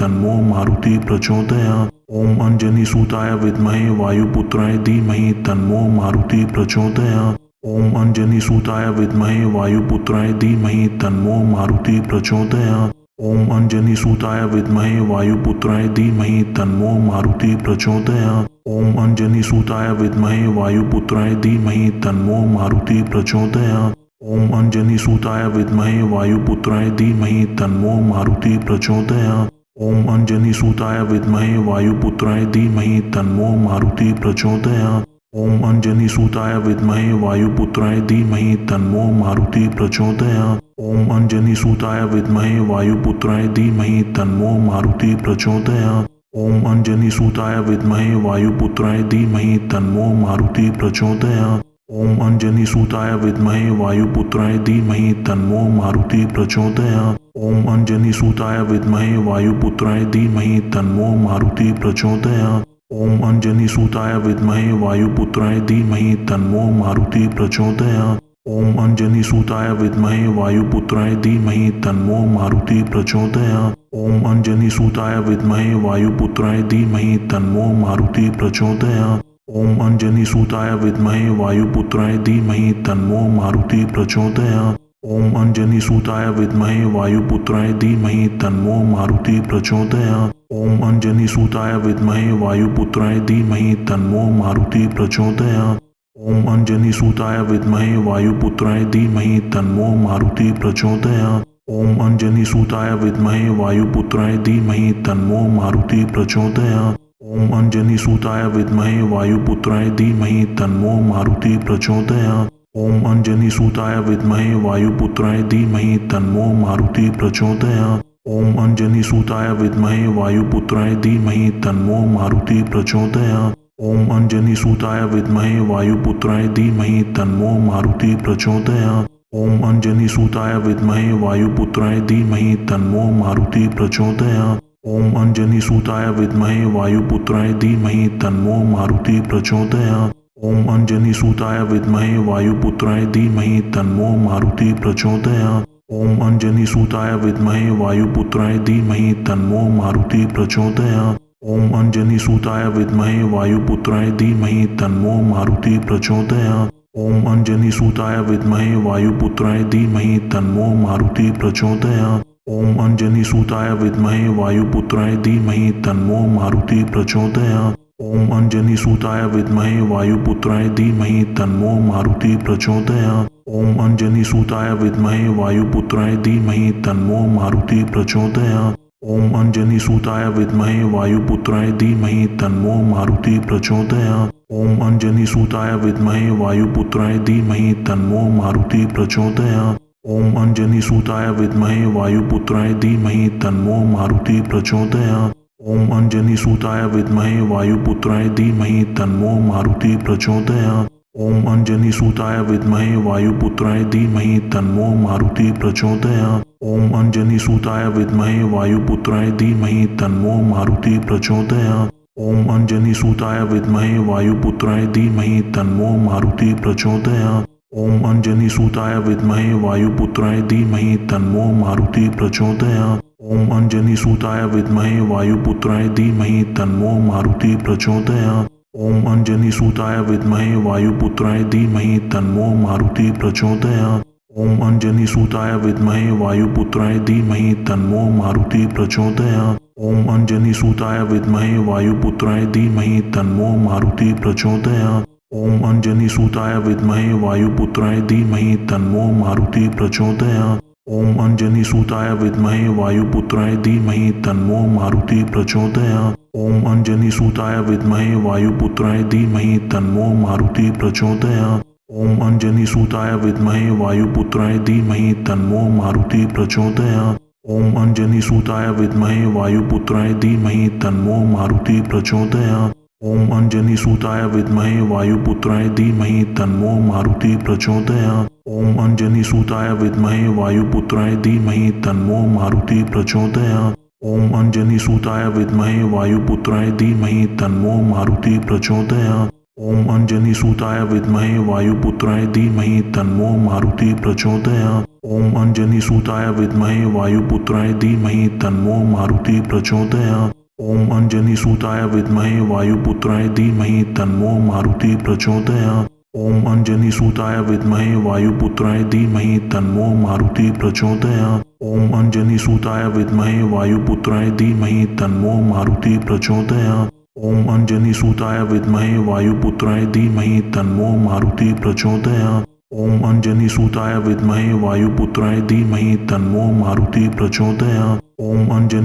S1: तन्नो मारुति प्रचोदयात्। ओम अंजनीसुताय विद्महे वायुपुत्राय धीमहि तन्नो मारुति प्रचोदयात्। ओम अंजनीसुताय विद्महे वायुपुत्राय धीमहि तन्नो मारुति प्रचोदयात्। ओम अंजनीसुताय विद्महे वायुपुत्राय धीमहि तन्नो मारुति प्रचोदयात्। ओम अंजनीसुताय विद्महे वायुपुत्राय धीमहि तन्नो मारुति प्रचोदयात्। ओम अंजनीसुताय विद्महे वायुपुत्राय धीमहि तन्नो मारुति प्रचोदयात्। ओम अंजनीसुताय विद्महे वायुपुत्राय धीमहि तन्नो मारुति प्रचोदयात्। ओम अंजनीसुताय विद्महे वायुपुत्राय धीमहि तन्नो मारुति प्रचोदयात्। ओम अंजनीसुताय विद्महे वायुपुत्राय धीमहि तन्नो मारुति प्रचोदयात्। ओम अंजनीसुताय विद्महे वायुपुत्राय धीमहि तन्नो मारुति प्रचोदयात्। ओम अंजनीसुताय विद्महे वायुपुत्राय धीमहि तन्नो मारुति प्रचोदयात्। ओम अंजनीसुताय विद्महे वायुपुत्राय धीमहि तन्नो मारुति प्रचोदयात्। ओम अंजनीसुताय विद्महे वायुपुत्राय धीमहि तन्नो मारुति प्रचोदयात्। ओम अंजनीसुताय विद्महे वायुपुत्राय धीमहि तन्नो मारुति प्रचोदयात्। ओम अंजनीसुताय विद्महे वायुपुत्राय धीमहि तन्नो मारुति प्रचोदयात्। ओम अंजनीसुताय विद्महे वायुपुत्राय धीमहि तन्नो मारुति प्रचोदयात्। ओम अंजनीसुताय विद्महे वायुपुत्राय धीमहि तन्नो मारुति प्रचोदयात्। ओम अंजनीसुताय विद्महे वायुपुत्राय धीमहि तन्नो मारुति प्रचोदयात्। ओम अंजनीसुताय विद्महे वायुपुत्राय धीमहि तन्नो मारुति प्रचोदयात्। ओम अंजनीसुताय विद्महे वायुपुत्राय धीमहि तन्नो मारुति प्रचोदयात्। ओम अंजनीसुताय विद्महे वायुपुत्राय धीमहि तन्नो मारुति प्रचोदयात्। ओम अंजनीसुताय विद्महे वायुपुत्राय धीमहि तन्नो मारुति प्रचोदयात्। ओम अंजनीसुताय विद्महे वायुपुत्राय धीमहि तन्नो मारुति प्रचोदयात्। ओम अंजनीसुताय विद्महे वायुपुत्राय धीमहि तन्नो मारुति प्रचोदयात्। ओम अंजनीसुताय विद्महे वायुपुत्राय धीमहि तन्नो मारुति प्रचोदयात्। ओम अंजनीसुताय विद्महे वायुपुत्राय धीमहि तन्नो मारुति प्रचोदयात्। ओम अंजनीसुताय विद्महे वायुपुत्राय धीमहि तन्नो मारुति प्रचोदयात्। ओम अंजनीसुताय विद्महे वायुपुत्राय धीमहि तन्नो मारुति प्रचोदयात्। ओम अंजनीसुताय विद्महे वायुपुत्राय धीमहि तन्नो मारुति प्रचोदयात्। ओम अंजनीसुताय विद्महे वायुपुत्राय धीमहि तन्नो मारुति प्रचोदयात्। ओम अंजनीसुताय विद्महे वायुपुत्राय धीमहि तन्नो मारुति प्रचोदयात्। ओम अंजनीसुताय विद्महे वायुपुत्राय धीमहि तन्नो मारुति प्रचोदयात्। ओम अंजनीसुताय विद्महे वायुपुत्राय धीमहि तन्नो मारुति प्रचोदयात्। ओम अंजनीसुताय विद्महे वायुपुत्राय धीमहि तन्नो मारुति प्रचोदयात्। ओम अंजनीसुताय विद्महे वायुपुत्राय धीमहि तन्नो मारुति प्रचोदयात्। ओम अंजनीसुताय विद्महे वायुपुत्राय धीमहि तन्नो मारुति प्रचोदयात्। ओम अंजनीसुताय विद्महे वायुपुत्राय धीमहि तन्नो मारुति प्रचोदयात्। ओम अंजनीसुताय विद्महे वायुपुत्राय धीमहि तन्नो मारुति प्रचोदयात्। ओम अंजनीसुताय विद्महे वायुपुत्राय धीमहि तन्नो मारुति प्रचोदयात्। ओम अंजनीसुताय विद्महे वायुपुत्राय धीमहि तन्नो मारुति प्रचोदयात्। ओम अंजनीसुताय विद्महे वायुपुत्राय धीमहि तन्नो मारुति प्रचोदयात्। ओम अंजनीसुताय विद्महे वायुपुत्राय धीमहि तन्नो मारुति प्रचोदयात्। ओम अंजनीसुताय विद्महे वायुपुत्राय धीमहि तन्नो मारुति प्रचोदयात्। ओम अंजनीसुताय विद्महे वायुपुत्राय धीमहि तन्नो मारुति प्रचोदयात्। ओम अंजनीसुताय विद्महे वायुपुत्राय धीमहि तन्नो मारुति प्रचोदयात्। ओम अंजनीसुताय विद्महे वायुपुत्राय धीमहि तन्नो मारुति प्रचोदयात्। ओम अंजनीसुताय विद्महे वायुपुत्राय धीमहि तन्नो मारुति प्रचोदयात्। ओम अंजनीसुताय विद्महे वायुपुत्राय धीमहि तन्नो मारुति प्रचोदयात्। ओम अंजनीसुताय विद्महे वायुपुत्राय धीमहि तन्नो मारुति प्रचोदयात्। ओम अंजनीसुताय विद्महे वायुपुत्राय धीमहि तन्नो मारुति प्रचोदयात्। ओम अंजनीसुताय विद्महे वायुपुत्राय धीमहि तन्नो मारुति प्रचोदयात्। ओम अंजनीसुताय विद्महे वायुपुत्राय धीमहि तन्नो मारुति प्रचोदयात्। ओम अंजनीसुताय विद्महे वायुपुत्राय धीमहि तन्नो मारुति प्रचोदयात्। ओम अंजनीसुताय विद्महे वायुपुत्राय धीमहि तन्नो मारुति प्रचोदयात्। ओम अंजनीसुताय विद्महे वायुपुत्राय धीमहि तन्नो मारुति प्रचोदयात्। ओम अंजनीसुताय विद्महे वायुपुत्राय धीमहि तन्नो मारुति प्रचोदयात्। ओम अंजनीसुताय विद्महे वायुपुत्राय धीमहि तन्नो मारुति प्रचोदयात्। ओम अंजनीसुताय विद्महे वायुपुत्राय धीमहि तन्नो मारुति प्रचोदयात्। ओम अंजनीसुताय विद्महे वायुपुत्राय धीमहि तन्नो मारुति प्रचोदयात्। ओम अंजनीसुताय विद्महे वायुपुत्राय धीमहि तन्नो मारुति प्रचोदयात्। ओम अंजनीसुताय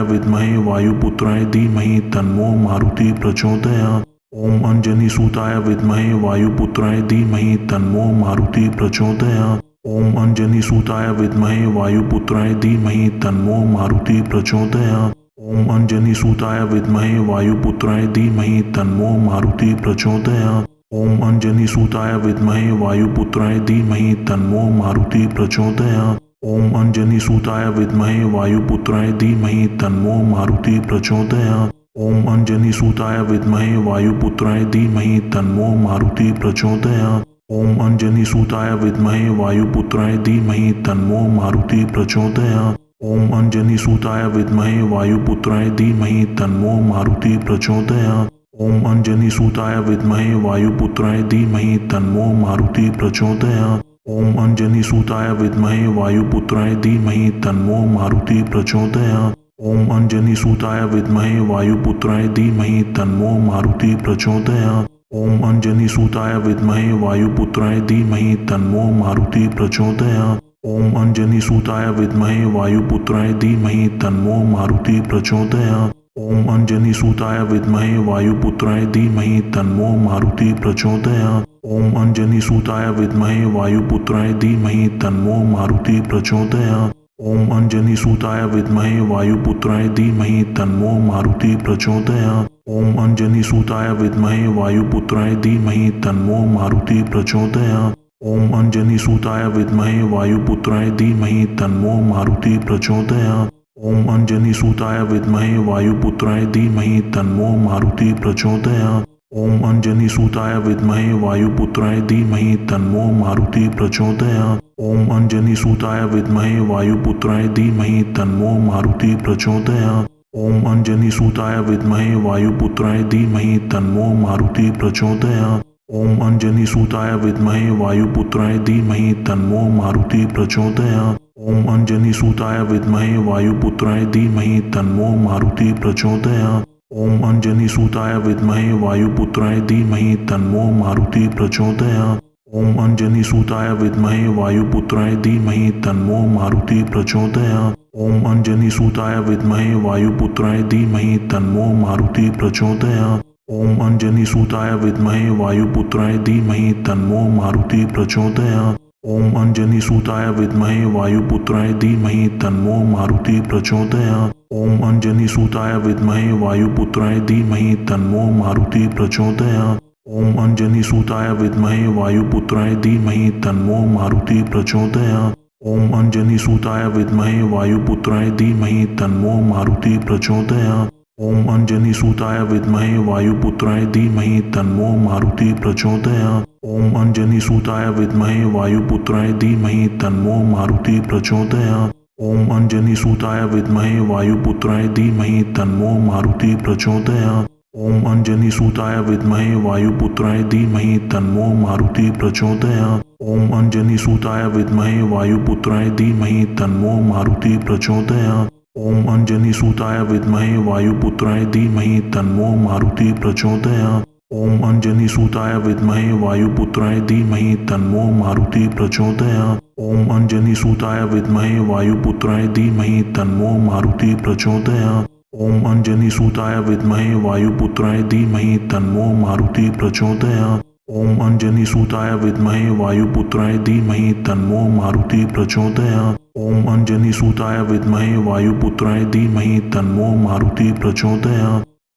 S1: विद्महे वायुपुत्राय धीमहि तन्नो मारुति प्रचोदयात्। ओम अंजनीसुताय विद्महे वायुपुत्राय धीमहि तन्नो मारुति प्रचोदयात्। ओम अंजनीसुताय विद्महे वायुपुत्राय धीमहि तन्नो मारुति प्रचोदयात्। ओम अंजनीसुताय विद्महे वायुपुत्राय धीमहि तन्नो मारुति प्रचोदयात्। ओम अंजनीसुताय विद्महे वायुपुत्राय धीमहि तन्नो मारुति प्रचोदयात्। ओम अंजनीसुताय विद्महे वायुपुत्राय धीमहि तन्नो मारुति प्रचोदयात्। ओम अंजनीसुताय विद्महे वायुपुत्राय धीमहि तन्नो मारुति प्रचोदयात्। ओम अंजनीसुताय विद्महे वायुपुत्राय धीमहि तन्नो मारुति प्रचोदयात्। ओम अंजनीसुताय विद्महे वायुपुत्राय धीमहि तन्नो मारुति प्रचोदयात्। ओम अंजनीसुताय विद्महे वायुपुत्राय धीमहि तन्नो मारुति प्रचोदयात्। ओम अंजनीसुताय विद्महे वायुपुत्राय धीमहि तन्नो मारुति प्रचोदयात्। ओम अंजनीसुताय विद्महे वायुपुत्राय धीमहि तन्नो मारुति प्रचोदयात्। ओम अंजनीसुताय विद्महे वायुपुत्राय धीमहि तन्नो मारुति प्रचोदयात्। ओम अंजनीसुताय विद्महे वायुपुत्राय धीमहि तन्नो मारुति प्रचोदयात्। ओम अंजनीसुताय विद्महे वायुपुत्राय धीमहि तन्नो मारुति प्रचोदयात्। ओम अंजनीसुताय विद्महे वायुपुत्राय धीमहि तन्नो मारुति प्रचोदयात्। ओम अंजनीसुताय विद्महे वायुपुत्राय धीमहि तन्नो मारुति प्रचोदयात्। ओम अंजनीसुताय विद्महे वायुपुत्राय धीमहि तन्नो मारुति प्रचोदयात्। ओम अंजनीसुताय विद्महे वायुपुत्राय धीमहि तन्नो मारुति प्रचोदयात्। ओम अंजनीसुताय विद्महे वायुपुत्राय धीमहि तन्नो मारुति प्रचोदयात्। ओम अंजनीसुताय विद्महे वायुपुत्राय धीमहि तन्नो मारुति प्रचोदयात्। ओम अंजनीसुताय विद्महे वायुपुत्राय धीमहि तन्नो मारुति प्रचोदयात्। ओम अंजनीसुताय विद्महे वायुपुत्राय धीमहि तन्नो मारुति प्रचोदयात्। ओम अंजनीसुताय विद्महे वायुपुत्राय धीमहि तन्नो मारुति प्रचोदयात्। ओम अंजनीसुताय विद्महे वायुपुत्राय धीमहि तन्नो मारुति प्रचोदयात्। ओम अंजनीसुताय विद्महे वायुपुत्राय धीमहि तन्नो मारुति प्रचोदयात्। ओम अंजनीसुताय विद्महे वायुपुत्राय धीमहि तन्नो मारुति प्रचोदयात्। ओम अंजनीसुताय विद्महे वायुपुत्राय धीमहि तन्नो मारुति प्रचोदयात्। ओम अंजनीसुताय विद्महे वायुपुत्राय धीमहि तन्नो मारुति प्रचोदयात्। ओम अंजनीसुताय विद्महे वायुपुत्राय धीमहि तन्नो मारुति प्रचोदयात्। ओम अंजनीसुताय विद्महे वायुपुत्राय धीमहि तन्नो मारुति प्रचोदयात्। ओम अंजनीसुताय विद्महे वायुपुत्राय धीमहि तन्नो मारुति प्रचोदयात्। ओम अंजनीसुताय विद्महे वायुपुत्राय धीमहि तन्नो मारुति प्रचोदयात्। ओम अंजनीसुताय विद्महे वायुपुत्राय धीमहि तन्नो मारुति प्रचोदयात्। ओम अंजनीसुताय विद्महे वायुपुत्राय धीमहि तन्नो मारुति प्रचोदयात्। ओम अंजनीसुताय विद्महे वायुपुत्राय धीमहि तन्नो मारुति प्रचोदयात्। ओम अंजनीसुताय विद्महे वायुपुत्राय धीमहि तन्नो मारुति प्रचोदयात्। ओम अंजनीसुताय विद्महे वायुपुत्राय धीमहि तन्नो मारुति प्रचोदयात्। ओम अंजनीसुताय विद्महे वायुपुत्राय धीमहि तन्नो मारुति प्रचोदयात्। ओम अंजनीसुताय विद्महे वायुपुत्राय धीमहि तन्नो मारुति प्रचोदयात्। ओम अंजनीसुताय विद्महे वायुपुत्राय धीमहि तन्नो मारुति प्रचोदयात्। ओम अंजनीसुताय विद्महे वायुपुत्राय धीमहि तन्नो मारुति प्रचोदयात्। ओम अंजनीसुताय विद्महे वायुपुत्राय धीमहि तन्नो मारुति प्रचोदयात्। ओम अंजनीसुताय विद्महे वायुपुत्राय धीमहि तन्नो मारुति प्रचोदयात्।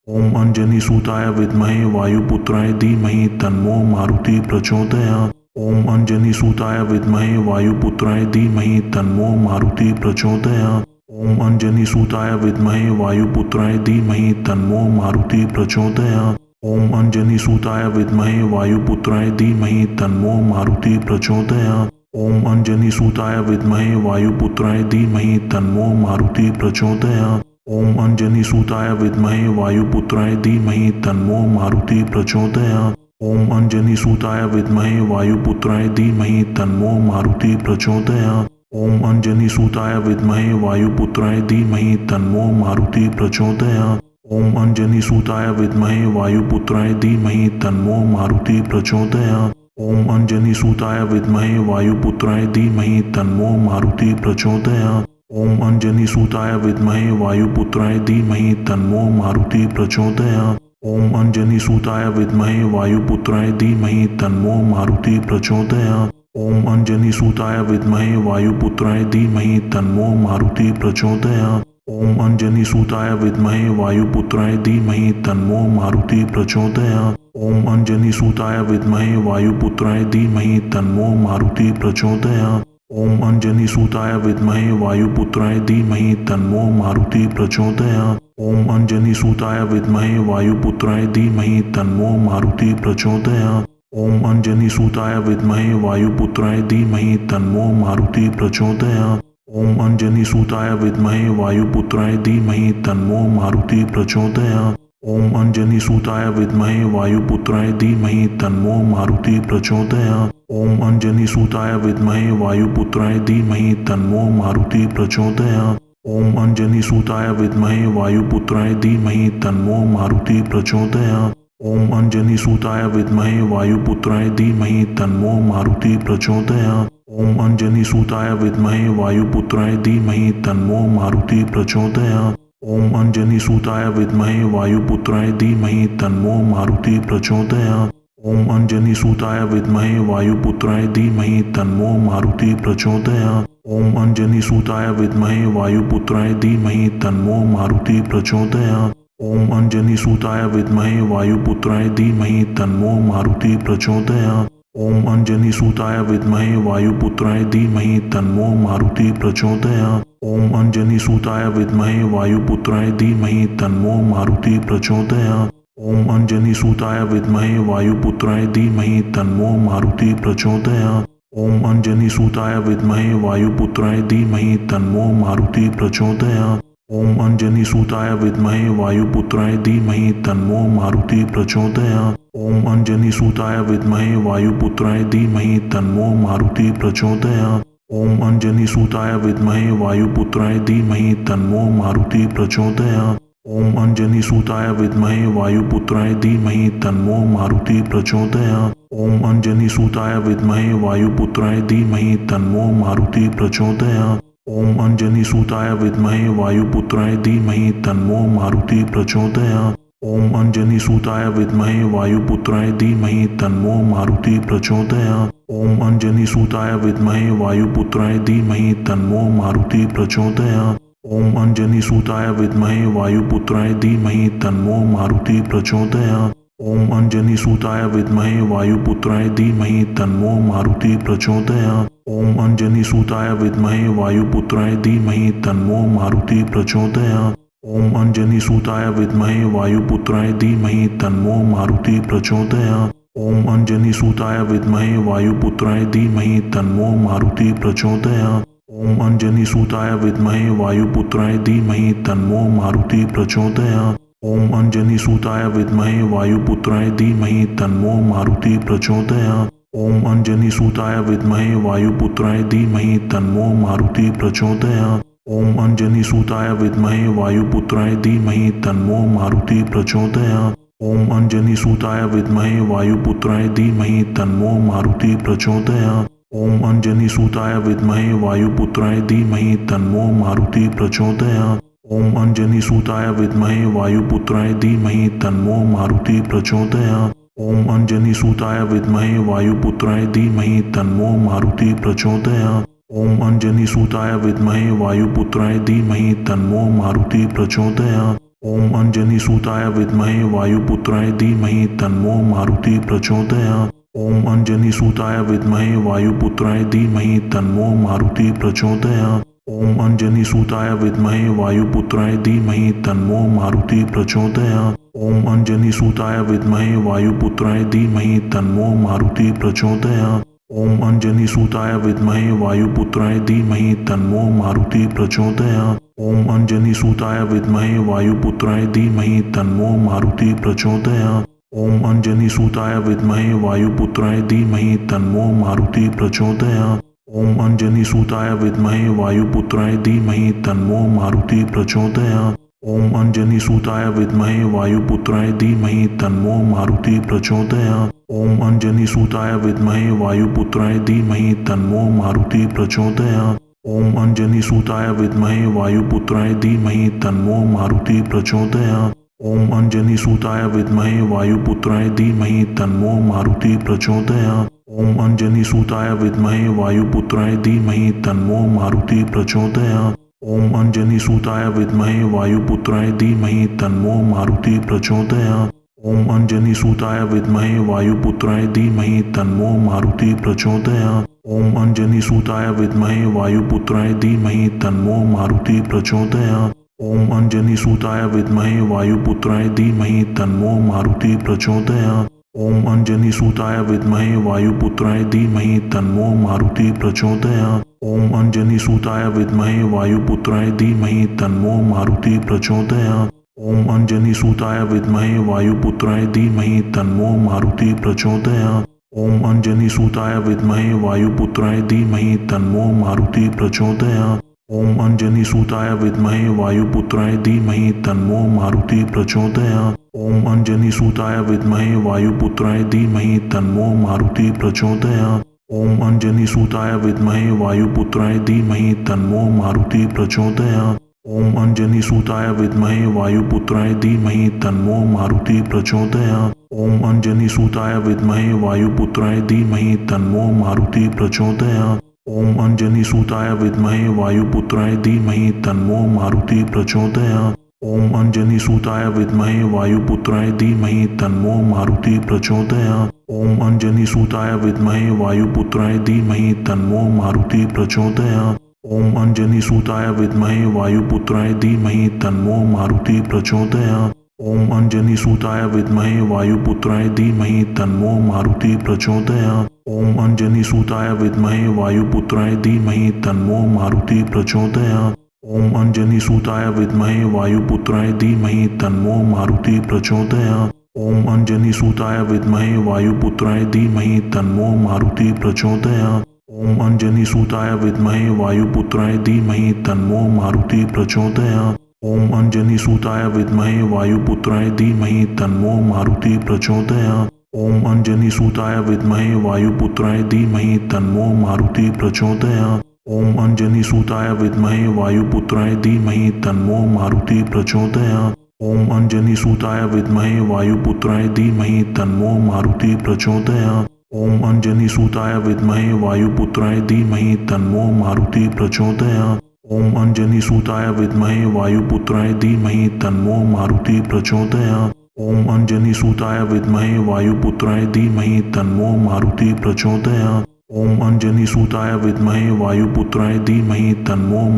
S1: ओम अंजनीसुताय विद्महे वायुपुत्राय धीमहि तन्नो मारुति प्रचोदयात्। ओम अंजनीसुताय विद्महे वायुपुत्राय धीमहि तन्नो मारुति प्रचोदयात्। ओम अंजनीसुताय विद्महे वायुपुत्राय धीमहि तन्नो मारुति प्रचोदयात्। ओम अंजनीसुताय विद्महे वायुपुत्राय धीमहि तन्नो मारुति प्रचोदयात्। ओम अंजनीसुताय विद्महे वायुपुत्राय धीमहि तन्नो मारुति प्रचोदयात्। ओम अंजनीसुताय विद्महे वायुपुत्राय धीमहि तन्नो मारुति प्रचोदयात्। ओम अंजनीसुताय विद्महे वायुपुत्राय धीमहि तन्नो मारुति प्रचोदयात्। ओम अंजनीसुताय विद्महे वायुपुत्राय धीमहि तन्नो मारुति प्रचोदयात्। ओम अंजनीसुताय विद्महे वायुपुत्राय धीमहि तन्नो मारुति प्रचोदयात्। ओम अंजनीसुताय विद्महे वायुपुत्राय धीमहि तन्नो मारुति प्रचोदयात्। ओम अंजनीसुताय विद्महे वायुपुत्राय धीमहि तन्नो मारुति प्रचोदयात्। ओम अंजनीसुताय विद्महे वायुपुत्राय धीमहि तन्नो मारुति प्रचोदयात्। ओम अंजनीसुताय विद्महे वायुपुत्राय धीमहि तन्नो मारुति प्रचोदयात्। ओम अंजनीसुताय विद्महे वायुपुत्राय धीमहि तन्नो मारुति प्रचोदयात्। ओम अंजनीसुताय विद्महे वायुपुत्राय धीमहि तन्नो मारुति प्रचोदयात्। ओम अंजनीसुताय विद्महे वायुपुत्राय धीमहि तन्नो मारुति प्रचोदयात्। ओम अंजनीसुताय विद्महे वायुपुत्राय धीमहि तन्नो मारुति प्रचोदयात्। ओम अंजनीसुताय विद्महे वायुपुत्राय धीमहि तन्नो मारुति प्रचोदयात्। ओम अंजनीसुताय विद्महे वायुपुत्राय धीमहि तन्नो मारुति प्रचोदयात्। ओम अंजनीसुताय विद्महे वायुपुत्राय धीमहि तन्नो मारुति प्रचोदयात्। ओम अंजनीसुताय विद्महे वायुपुत्राय धीमहि तन्नो मारुति प्रचोदयात्। ओम अंजनीसुताय विद्महे वायुपुत्राय धीमहि तन्नो मारुति प्रचोदयात्। ओम अंजनीसुताय विद्महे वायुपुत्राय धीमहि तन्नो मारुति प्रचोदयात्। ओम अंजनीसुताय विद्महे वायुपुत्राय धीमहि तन्नो मारुति प्रचोदयात्। ओम अंजनीसुताय विद्महे वायुपुत्राय धीमहि तन्नो मारुति प्रचोदयात्। ओम अंजनीसुताय विद्महे वायुपुत्राय धीमहि तन्नो मारुति प्रचोदयात्। ओम अंजनीसुताय विद्महे वायुपुत्राय धीमहि तन्नो मारुति प्रचोदयात्। ओम अंजनीसुताय विद्महे वायुपुत्राय धीमहि तन्नो मारुति प्रचोदयात्। ओम अंजनीसुताय विद्महे वायुपुत्राय धीमहि तन्नो मारुति प्रचोदयात्। ओम अंजनीसुताय विद्महे वायुपुत्राय धीमहि तन्नो मारुति प्रचोदयात्। ओम अंजनीसुताय विद्महे वायुपुत्राय धीमहि तन्नो मारुति प्रचोदयात्। ओम अंजनीसुताय विद्महे वायुपुत्राय धीमहि तन्नो मारुति प्रचोदयात्। ओम अंजनीसुताय विद्महे वायुपुत्राय धीमहि तन्नो मारुति प्रचोदयात्। ओम अंजनीसुताय विद्महे वायुपुत्राय धीमहि तन्नो मारुति प्रचोदयात्। ओम अंजनीसुताय विद्महे वायुपुत्राय धीमहि तन्नो मारुति प्रचोदयात्। ओम अंजनीसुताय विद्महे वायुपुत्राय धीमहि तन्नो मारुति प्रचोदयात्। ओम अंजनीसुताय विद्महे वायुपुत्राय धीमहि तन्नो मारुति प्रचोदयात्। ओम अंजनीसुताय विद्महे वायुपुत्राय धीमहि तन्नो मारुति प्रचोदयात्। ओम अंजनीसुताय विद्महे वायुपुत्राय धीमहि तन्नो मारुति प्रचोदयात्। ओम अंजनीसुताय विद्महे वायुपुत्राय धीमहि तन्नो मारुति प्रचोदयात्। ओम अंजनीसुताय विद्महे वायुपुत्राय धीमहि तन्नो मारुति प्रचोदयात्। ओम अंजनीसुताय विद्महे वायुपुत्राय धीमहि तन्नो मारुति प्रचोदयात्। ओम अंजनीसुताय विद्महे वायुपुत्राय धीमहि तन्नो मारुति प्रचोदयात्। ओम अंजनीसुताय विद्महे वायुपुत्राय धीमहि तन्नो मारुति प्रचोदयात्। ओम अंजनीसुताय विद्महे वायुपुत्राय धीमहि तन्नो मारुति प्रचोदयात्। ओम अंजनीसुताय विद्महे वायुपुत्राय धीमहि तन्नो मारुति प्रचोदयात्। ओम अंजनीसुताय विद्महे वायुपुत्राय धीमहि तन्नो मारुति प्रचोदयात्। ओम अंजनीसुताय विद्महे वायुपुत्राय धीमहि तन्नो मारुति प्रचोदयात्। ओम अंजनीसुताय विद्महे वायुपुत्राय धीमहि तन्नो मारुति प्रचोदयात्। ओम अंजनीसुताय विद्महे वायुपुत्राय धीमहि तन्नो मारुति प्रचोदयात्। ओम अंजनीसुताय विद्महे वायुपुत्राय धीमहि तन्नो मारुति प्रचोदयात्। ओम अंजनीसुताय विद्महे वायुपुत्राय धीमहि तन्नो मारुति प्रचोदयात्। ओम अंजनीसुताय विद्महे वायुपुत्राय धीमहि तन्नो मारुति प्रचोदयात्। ओम अंजनीसुताय विद्महे वायुपुत्राय धीमहि तन्नो मारुति प्रचोदयात्। ओम अंजनीसुताय विद्महे वायुपुत्राय धीमहि तन्नो मारुति प्रचोदयात्। ओम अंजनीसुताय विद्महे वायुपुत्राय धीमहि तन्नो मारुति प्रचोदयात्। ओम अंजनीसुताय विद्महे वायुपुत्राय धीमहि तन्नो मारुति प्रचोदयात्। ओम अंजनीसुताय विद्महे वायुपुत्राय धीमहि तन्नो मारुति प्रचोदयात्। ओम अंजनीसुताय विद्महे वायुपुत्राय धीमहि तन्नो मारुति प्रचोदयात्। ओम अंजनीसुताय विद्महे वायुपुत्राय धीमहि तन्नो मारुति प्रचोदयात्। ओम अंजनीसुताय विद्महे वायुपुत्राय धीमहि तन्नो मारुति प्रचोदयात्। ओम अंजनीसुताय विद्महे वायुपुत्राय धीमहि तन्नो मारुति प्रचोदयात्। ओम अंजनीसुताय विद्महे वायुपुत्राय धीमहि तन्नो मारुति प्रचोदयात्। ओम अंजनीसुताय विद्महे वायुपुत्राय धीमहि तन्नो मारुति प्रचोदयात्। ओम अंजनीसुताय विद्महे वायुपुत्राय धीमहि तन्नो मारुति प्रचोदयात्। ओम अंजनीसुताय विद्महे वायुपुत्राय धीमहि तन्नो मारुति प्रचोदयात्। ओम अंजनीसुताय विद्महे वायुपुत्राय धीमहि तन्नो मारुति प्रचोदयात्। ओम अंजनीसुताय विद्महे वायुपुत्राय धीमहि तन्नो मारुति प्रचोदयात्। ओम अंजनीसुताय विद्महे वायुपुत्राय धीमहि तन्नो मारुति प्रचोदयात्। ओम अंजनीसुताय विद्महे वायुपुत्राय धीमहि तन्नो मारुति प्रचोदयात्। ओम अंजनीसुताय विद्महे वायुपुत्राय धीमहि तन्नो मारुति प्रचोदयात्। ओम अंजनीसुताय विद्महे वायुपुत्राय धीमहि तन्नो मारुति प्रचोदयात्। ओम अंजनीसुताय विद्महे वायुपुत्राय धीमहि तन्नो मारुति प्रचोदयात्। ओम अंजनीसुताय विद्महे वायुपुत्राय धीमहि तन्नो मारुति प्रचोदयात्। ओम अंजनीसुताय विद्महे वायुपुत्राय धीमहि तन्नो मारुति प्रचोदयात्। ओम अंजनीसुताय विद्महे वायुपुत्राय धीमहि तन्नो मारुति प्रचोदयात्। ओम अंजनीसुताय विद्महे वायुपुत्राय धीमहि तन्नो मारुति प्रचोदयात्। ओम अंजनीसुताय विद्महे वायुपुत्राय धीमहि तन्नो मारुति प्रचोदयात्। ओम अंजनीसुताय विद्महे वायुपुत्राय धीमहि तन्नो मारुति प्रचोदयात्। ओम अंजनीसुताय विद्महे वायुपुत्राय धीमहि तन्नो मारुति प्रचोदयात्। ओम अंजनीसुताय विद्महे वायुपुत्राय धीमहि तन्नो मारुति प्रचोदयात्। ओम अंजनीसुताय विद्महे वायुपुत्राय धीमहि तन्नो मारुति प्रचोदयात्। ओम अंजनीसुताय विद्महे वायुपुत्राय धीमहि तन्नो मारुति प्रचोदयात्। ओम अंजनीसुताय विद्महे वायुपुत्राय धीमहि तन्नो मारुति प्रचोदयात्। ओम अंजनीसुताय विद्महे वायुपुत्राय धीमहि तन्नो मारुति प्रचोदयात्। ओम अंजनीसुताय विद्महे वायुपुत्राय धीमहि तन्नो मारुति प्रचोदयात्। ओम अंजनीसुताय विद्महे वायुपुत्राय धीमहि तन्नो मारुति प्रचोदयात्। ओम अंजनीसुताय विद्महे वायुपुत्राय धीमहि तन्नो मारुति प्रचोदयात्। ओम अंजनीसुताय विद्महे वायुपुत्राय धीमहि तन्नो मारुति प्रचोदयात्। ओम अंजनीसुताय विद्महे वायुपुत्राय धीमहि तन्नो मारुति प्रचोदयात्। ओम अंजनीसुताय विद्महे वायुपुत्राय धीमहि तन्नो मारुति प्रचोदयात्। ओम अंजनीसुताय विद्महे वायुपुत्राय धीमहि तन्नो मारुति प्रचोदयात्। ओम अंजनीसुताय विद्महे वायुपुत्राय धीमहि तन्नो मारुति प्रचोदयात्। ओम अंजनीसुताय विद्महे वायुपुत्राय धीमहि तन्नो मारुति प्रचोदयात्। ओम अंजनीसुताय विद्महे वायुपुत्राय धीमहि तन्नो मारुति प्रचोदयात्। ओम अंजनीसुताय विद्महे वायुपुत्राय धीमहि तन्नो मारुति प्रचोदयात्। ओम अंजनीसुताय विद्महे वायुपुत्राय धीमहि तन्नो मारुति प्रचोदयात्। ओम अंजनीसुताय विद्महे वायुपुत्राय धीमहि तन्नो मारुति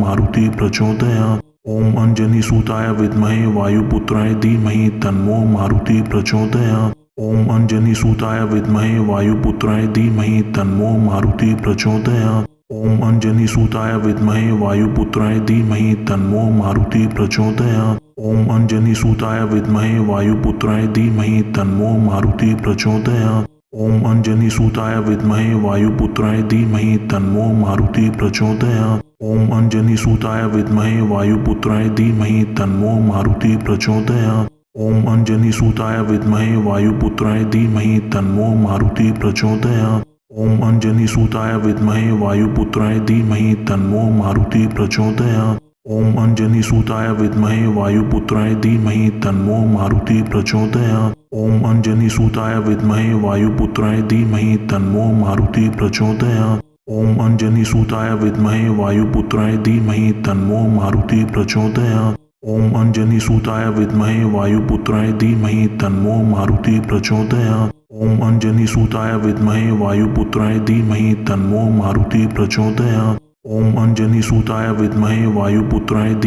S1: प्रचोदयात्। ओम अंजनीसुताय विद्महे वायुपुत्राय धीमहि तन्नो मारुति प्रचोदयात्। ओम अंजनीसुताय विद्महे वायुपुत्राय धीमहि तन्नो मारुति प्रचोदयात्। ओम अंजनीसुताय विद्महे वायुपुत्राय धीमहि तन्नो मारुति प्रचोदयात्। ओम अंजनीसुताय विद्महे वायुपुत्राय धीमहि तन्नो मारुति प्रचोदयात्। ओम अंजनीसुताय विद्महे वायुपुत्राय धीमहि तन्नो मारुति प्रचोदयात्। ओम अंजनीसुताय विद्महे वायुपुत्राय धीमहि तन्नो मारुति प्रचोदयात्। ओम अंजनीसुताय विद्महे वायुपुत्राय धीमहि तन्नो मारुति प्रचोदयात्। ओम अंजनीसुताय विद्महे वायुपुत्राय धीमहि तन्नो मारुति प्रचोदयात्। ओम अंजनीसुताय विद्महे वायुपुत्राय धीमहि तन्नो मारुति प्रचोदयात्। ओम अंजनीसुताय विद्महे वायुपुत्राय धीमहि तन्नो मारुति प्रचोदयात्। ओम अंजनीसुताय विद्महे वायुपुत्राय धीमहि तन्नो मारुति प्रचोदयात्। ओम अंजनीसुताय विद्महे वायुपुत्राय धीमहि तन्नो मारुति प्रचोदयात्। ओम अंजनीसुताय विद्महे वायुपुत्राय धीमहि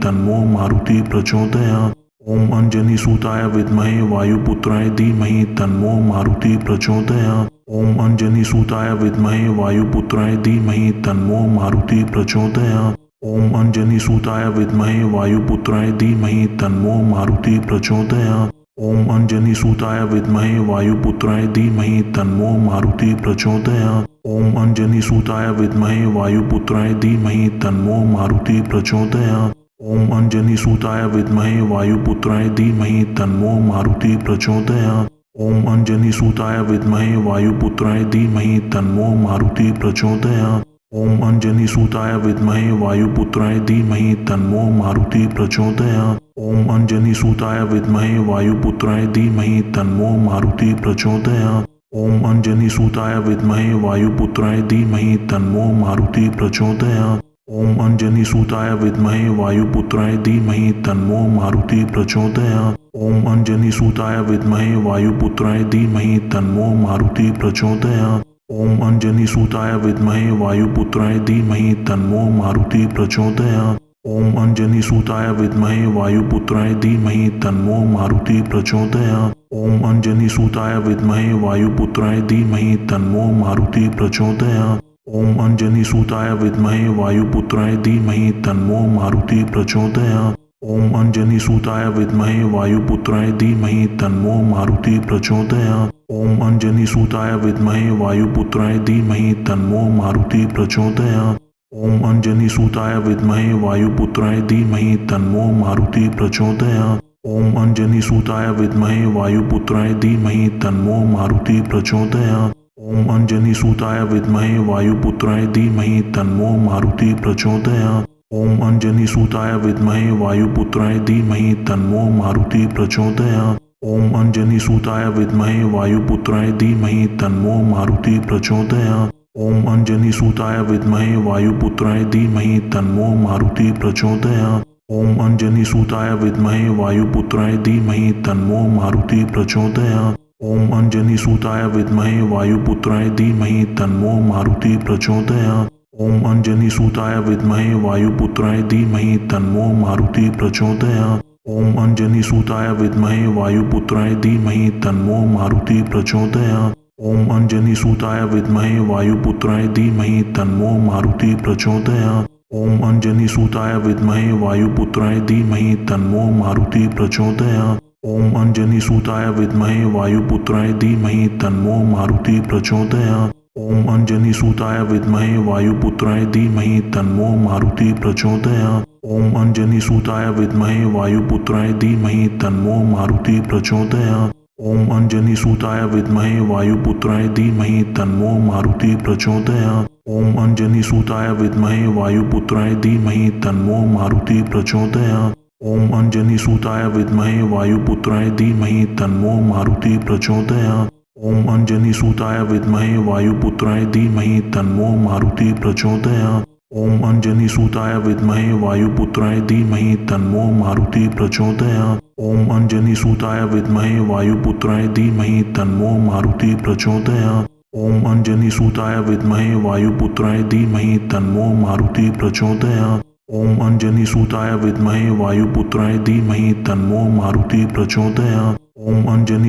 S1: तन्नो मारुति प्रचोदयात्। ओम अंजनीसुताय विद्महे वायुपुत्राय धीमहि तन्नो मारुति प्रचोदयात्। ओम अंजनीसुताय विद्महे वायुपुत्राय धीमहि तन्नो मारुति प्रचोदयात्। ओम अंजनीसुताय विद्महे वायुपुत्राय धीमहि तन्नो मारुति प्रचोदयात्। ओम अंजनीसुताय विद्महे वायुपुत्राय धीमहि तन्नो मारुति प्रचोदयात्। ओम अंजनीसुताय विद्महे वायुपुत्राय धीमहि तन्नो मारुति प्रचोदयात्। ओम अंजनीसुताय विद्महे वायुपुत्राय धीमहि तन्नो मारुति प्रचोदयात्। ओम अंजनीसुताय विद्महे वायुपुत्राय धीमहि तन्नो मारुति प्रचोदयात्। ओम अंजनीसुताय विद्महे वायुपुत्राय धीमहि तन्नो मारुति प्रचोदयात्। ओम अंजनीसुताय विद्महे वायुपुत्राय धीमहि तन्नो मारुति प्रचोदयात्। ओम अंजनीसुताय विद्महे वायुपुत्राय धीमहि तन्नो मारुति प्रचोदयात्। ओम अंजनीसुताय विद्महे वायुपुत्राय धीमहि तन्नो मारुति प्रचोदयात्। ओम अंजनीसुताय विद्महे वायुपुत्राय धीमहि तन्नो मारुति प्रचोदयात्। ओम अंजनीसुताय विद्महे वायुपुत्राय धीमहि तन्नो मारुति प्रचोदयात्। ओम अंजनीसुताय विद्महे वायुपुत्राय धीमहि तन्नो मारुति प्रचोदयात्। ओम अंजनीसुताय विद्महे वायुपुत्राय धीमहि तन्नो मारुति प्रचोदयात्। ओम अंजनीसुताय विद्महे वायुपुत्राय धीमहि तन्नो मारुति प्रचोदयात्। ओम अंजनीसुताय विद्महे वायुपुत्राय धीमहि तन्नो मारुति प्रचोदयात्। ओम अंजनीसुताय विद्महे वायुपुत्राय धीमहि तन्नो मारुति प्रचोदयात्। ओम अंजनीसुताय विद्महे वायुपुत्राय धीमहि तन्नो मारुति प्रचोदयात्। ओम अंजनीसुताय विद्महे वायुपुत्राय धीमहि तन्नो मारुति प्रचोदयात्। ओम अंजनीसुताय विद्महे वायुपुत्राय धीमहि तन्नो मारुति प्रचोदयात्। ओम अंजनीसुताय विद्महे वायुपुत्राय धीमहि तन्नो मारुति प्रचोदयात्। ओम अंजनीसुताय विद्महे वायुपुत्राय धीमहि तन्नो मारुति प्रचोदयात्। ओम अंजनीसुताय विद्महे वायुपुत्राय धीमहि तन्नो मारुति प्रचोदयात्। ओम अंजनीसुताय विद्महे वायुपुत्राय धीमहि तन्नो मारुति प्रचोदयात्। ओम अंजनीसुताय विद्महे वायुपुत्राय धीमहि तन्नो मारुति प्रचोदयात्। ओम अंजनीसुताय विद्महे वायुपुत्राय धीमहि तन्नो मारुति प्रचोदयात्। ओम अंजनीसुताय विद्महे वायुपुत्राय धीमहि तन्नो मारुति प्रचोदयात्। ओम अंजनीसुताय विद्महे वायुपुत्राय धीमहि तन्नो मारुति प्रचोदयात्। ओम अंजनीसुताय विद्महे वायुपुत्राय धीमहि तन्नो मारुति प्रचोदयात्। ओम अंजनीसुताय विद्महे वायुपुत्राय धीमहि तन्नो मारुति प्रचोदयात्। ओम अंजनीसुताय विद्महे वायुपुत्राय धीमहि तन्नो मारुति प्रचोदयात्। ओम अंजनीसुताय विद्महे वायुपुत्राय धीमहि तन्नो मारुति प्रचोदयात्। ओम अंजनीसुताय विद्महे वायुपुत्राय धीमहि तन्नो मारुति प्रचोदयात्। ओम अंजनीसुताय विद्महे वायुपुत्राय धीमहि तन्नो मारुति प्रचोदयात्। ओम अंजनीसुताय विद्महे वायुपुत्राय धीमहि तन्नो मारुति प्रचोदयात्। ओम अंजनीसुताय विद्महे वायुपुत्राय धीमहि तन्नो मारुति प्रचोदयात्। ओम अंजनीसुताय विद्महे वायुपुत्राय धीमहि तन्नो मारुति प्रचोदयात्। ओम अंजनीसुताय विद्महे वायुपुत्राय धीमहि तन्नो मारुति प्रचोदयात्। ओम अंजनीसुताय विद्महे वायुपुत्राय धीमहि तन्नो मारुति प्रचोदयात्। ओम अंजनीसुताय विद्महे वायुपुत्राय धीमहि तन्नो मारुति प्रचोदयात्। ओम अंजनीसुताय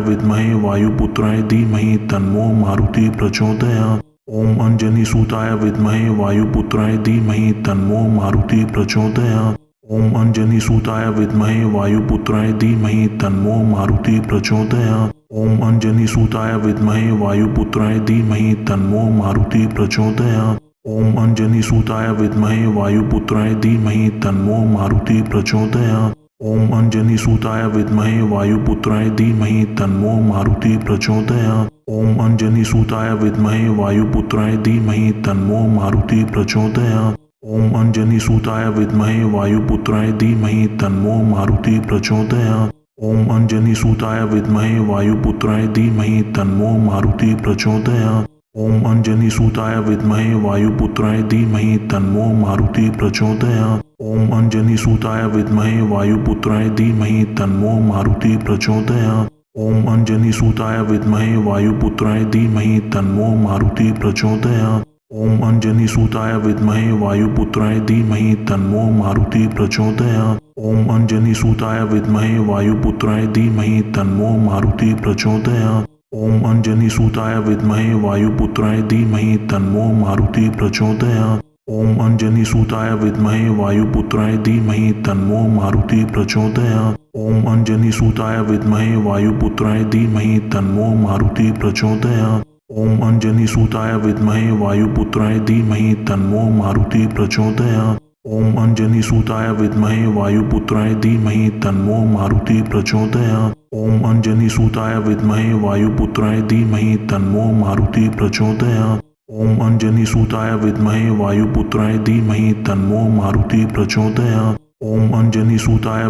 S1: विद्महे वायुपुत्राय धीमहि तन्नो मारुति प्रचोदयात्। ओम अंजनीसुताय विद्महे वायुपुत्राय धीमहि तन्नो मारुति प्रचोदयात्। ओम अंजनीसुताय विद्महे वायुपुत्राय धीमहि तन्नो मारुति प्रचोदयात्। ओम अंजनीसुताय विद्महे वायुपुत्राय धीमहि तन्नो मारुति प्रचोदयात्। ओम अंजनीसुताय विद्महे वायुपुत्राय धीमहि तन्नो मारुति प्रचोदयात्। ओम अंजनीसुताय विद्महे वायुपुत्राय धीमहि तन्नो मारुति प्रचोदयात्। ओम अंजनीसुताय विद्महे वायुपुत्राय धीमहि तन्नो मारुति प्रचोदयात्। ओम अंजनीसुताय विद्महे वायुपुत्राय धीमहि तन्नो मारुति प्रचोदयात्। ओम अंजनीसुताय विद्महे वायुपुत्राय धीमहि तन्नो मारुति प्रचोदयात्। ओम अंजनीसुताय विद्महे वायुपुत्राय धीमहि तन्नो मारुति प्रचोदयात्। ओम अंजनीसुताय विद्महे वायुपुत्राय धीमहि तन्नो मारुति प्रचोदयात्। ओम अंजनीसुताय विद्महे वायुपुत्राय धीमहि तन्नो मारुति प्रचोदयात्। ओम अंजनीसुताय विद्महे वायुपुत्राय धीमहि तन्नो मारुति प्रचोदयात्। ओम अंजनीसुताय विद्महे वायुपुत्राय धीमहि तन्नो मारुति प्रचोदयात्। ओम अंजनीसुताय विद्महे वायुपुत्राय धीमहि तन्नो मारुति प्रचोदयात्। ओम अंजनीसुताय विद्महे वायुपुत्राय धीमहि तन्नो मारुति प्रचोदयात्। ओम अंजनीसुताय विद्महे वायुपुत्राय धीमहि तन्नो मारुति प्रचोदयात्। ओम अंजनीसुताय विद्महे वायुपुत्राय धीमहि तन्नो मारुति प्रचोदयात्। ओम अंजनीसुताय विद्महे वायुपुत्राय धीमहि तन्नो मारुति प्रचोदयात्। ओम अंजनीसुताय विद्महे वायुपुत्राय धीमहि तन्नो मारुति प्रचोदयात्। ओम अंजनीसुताय विद्महे वायुपुत्राय धीमहि तन्नो मारुति प्रचोदयात्। ओम अंजनीसुताय विद्महे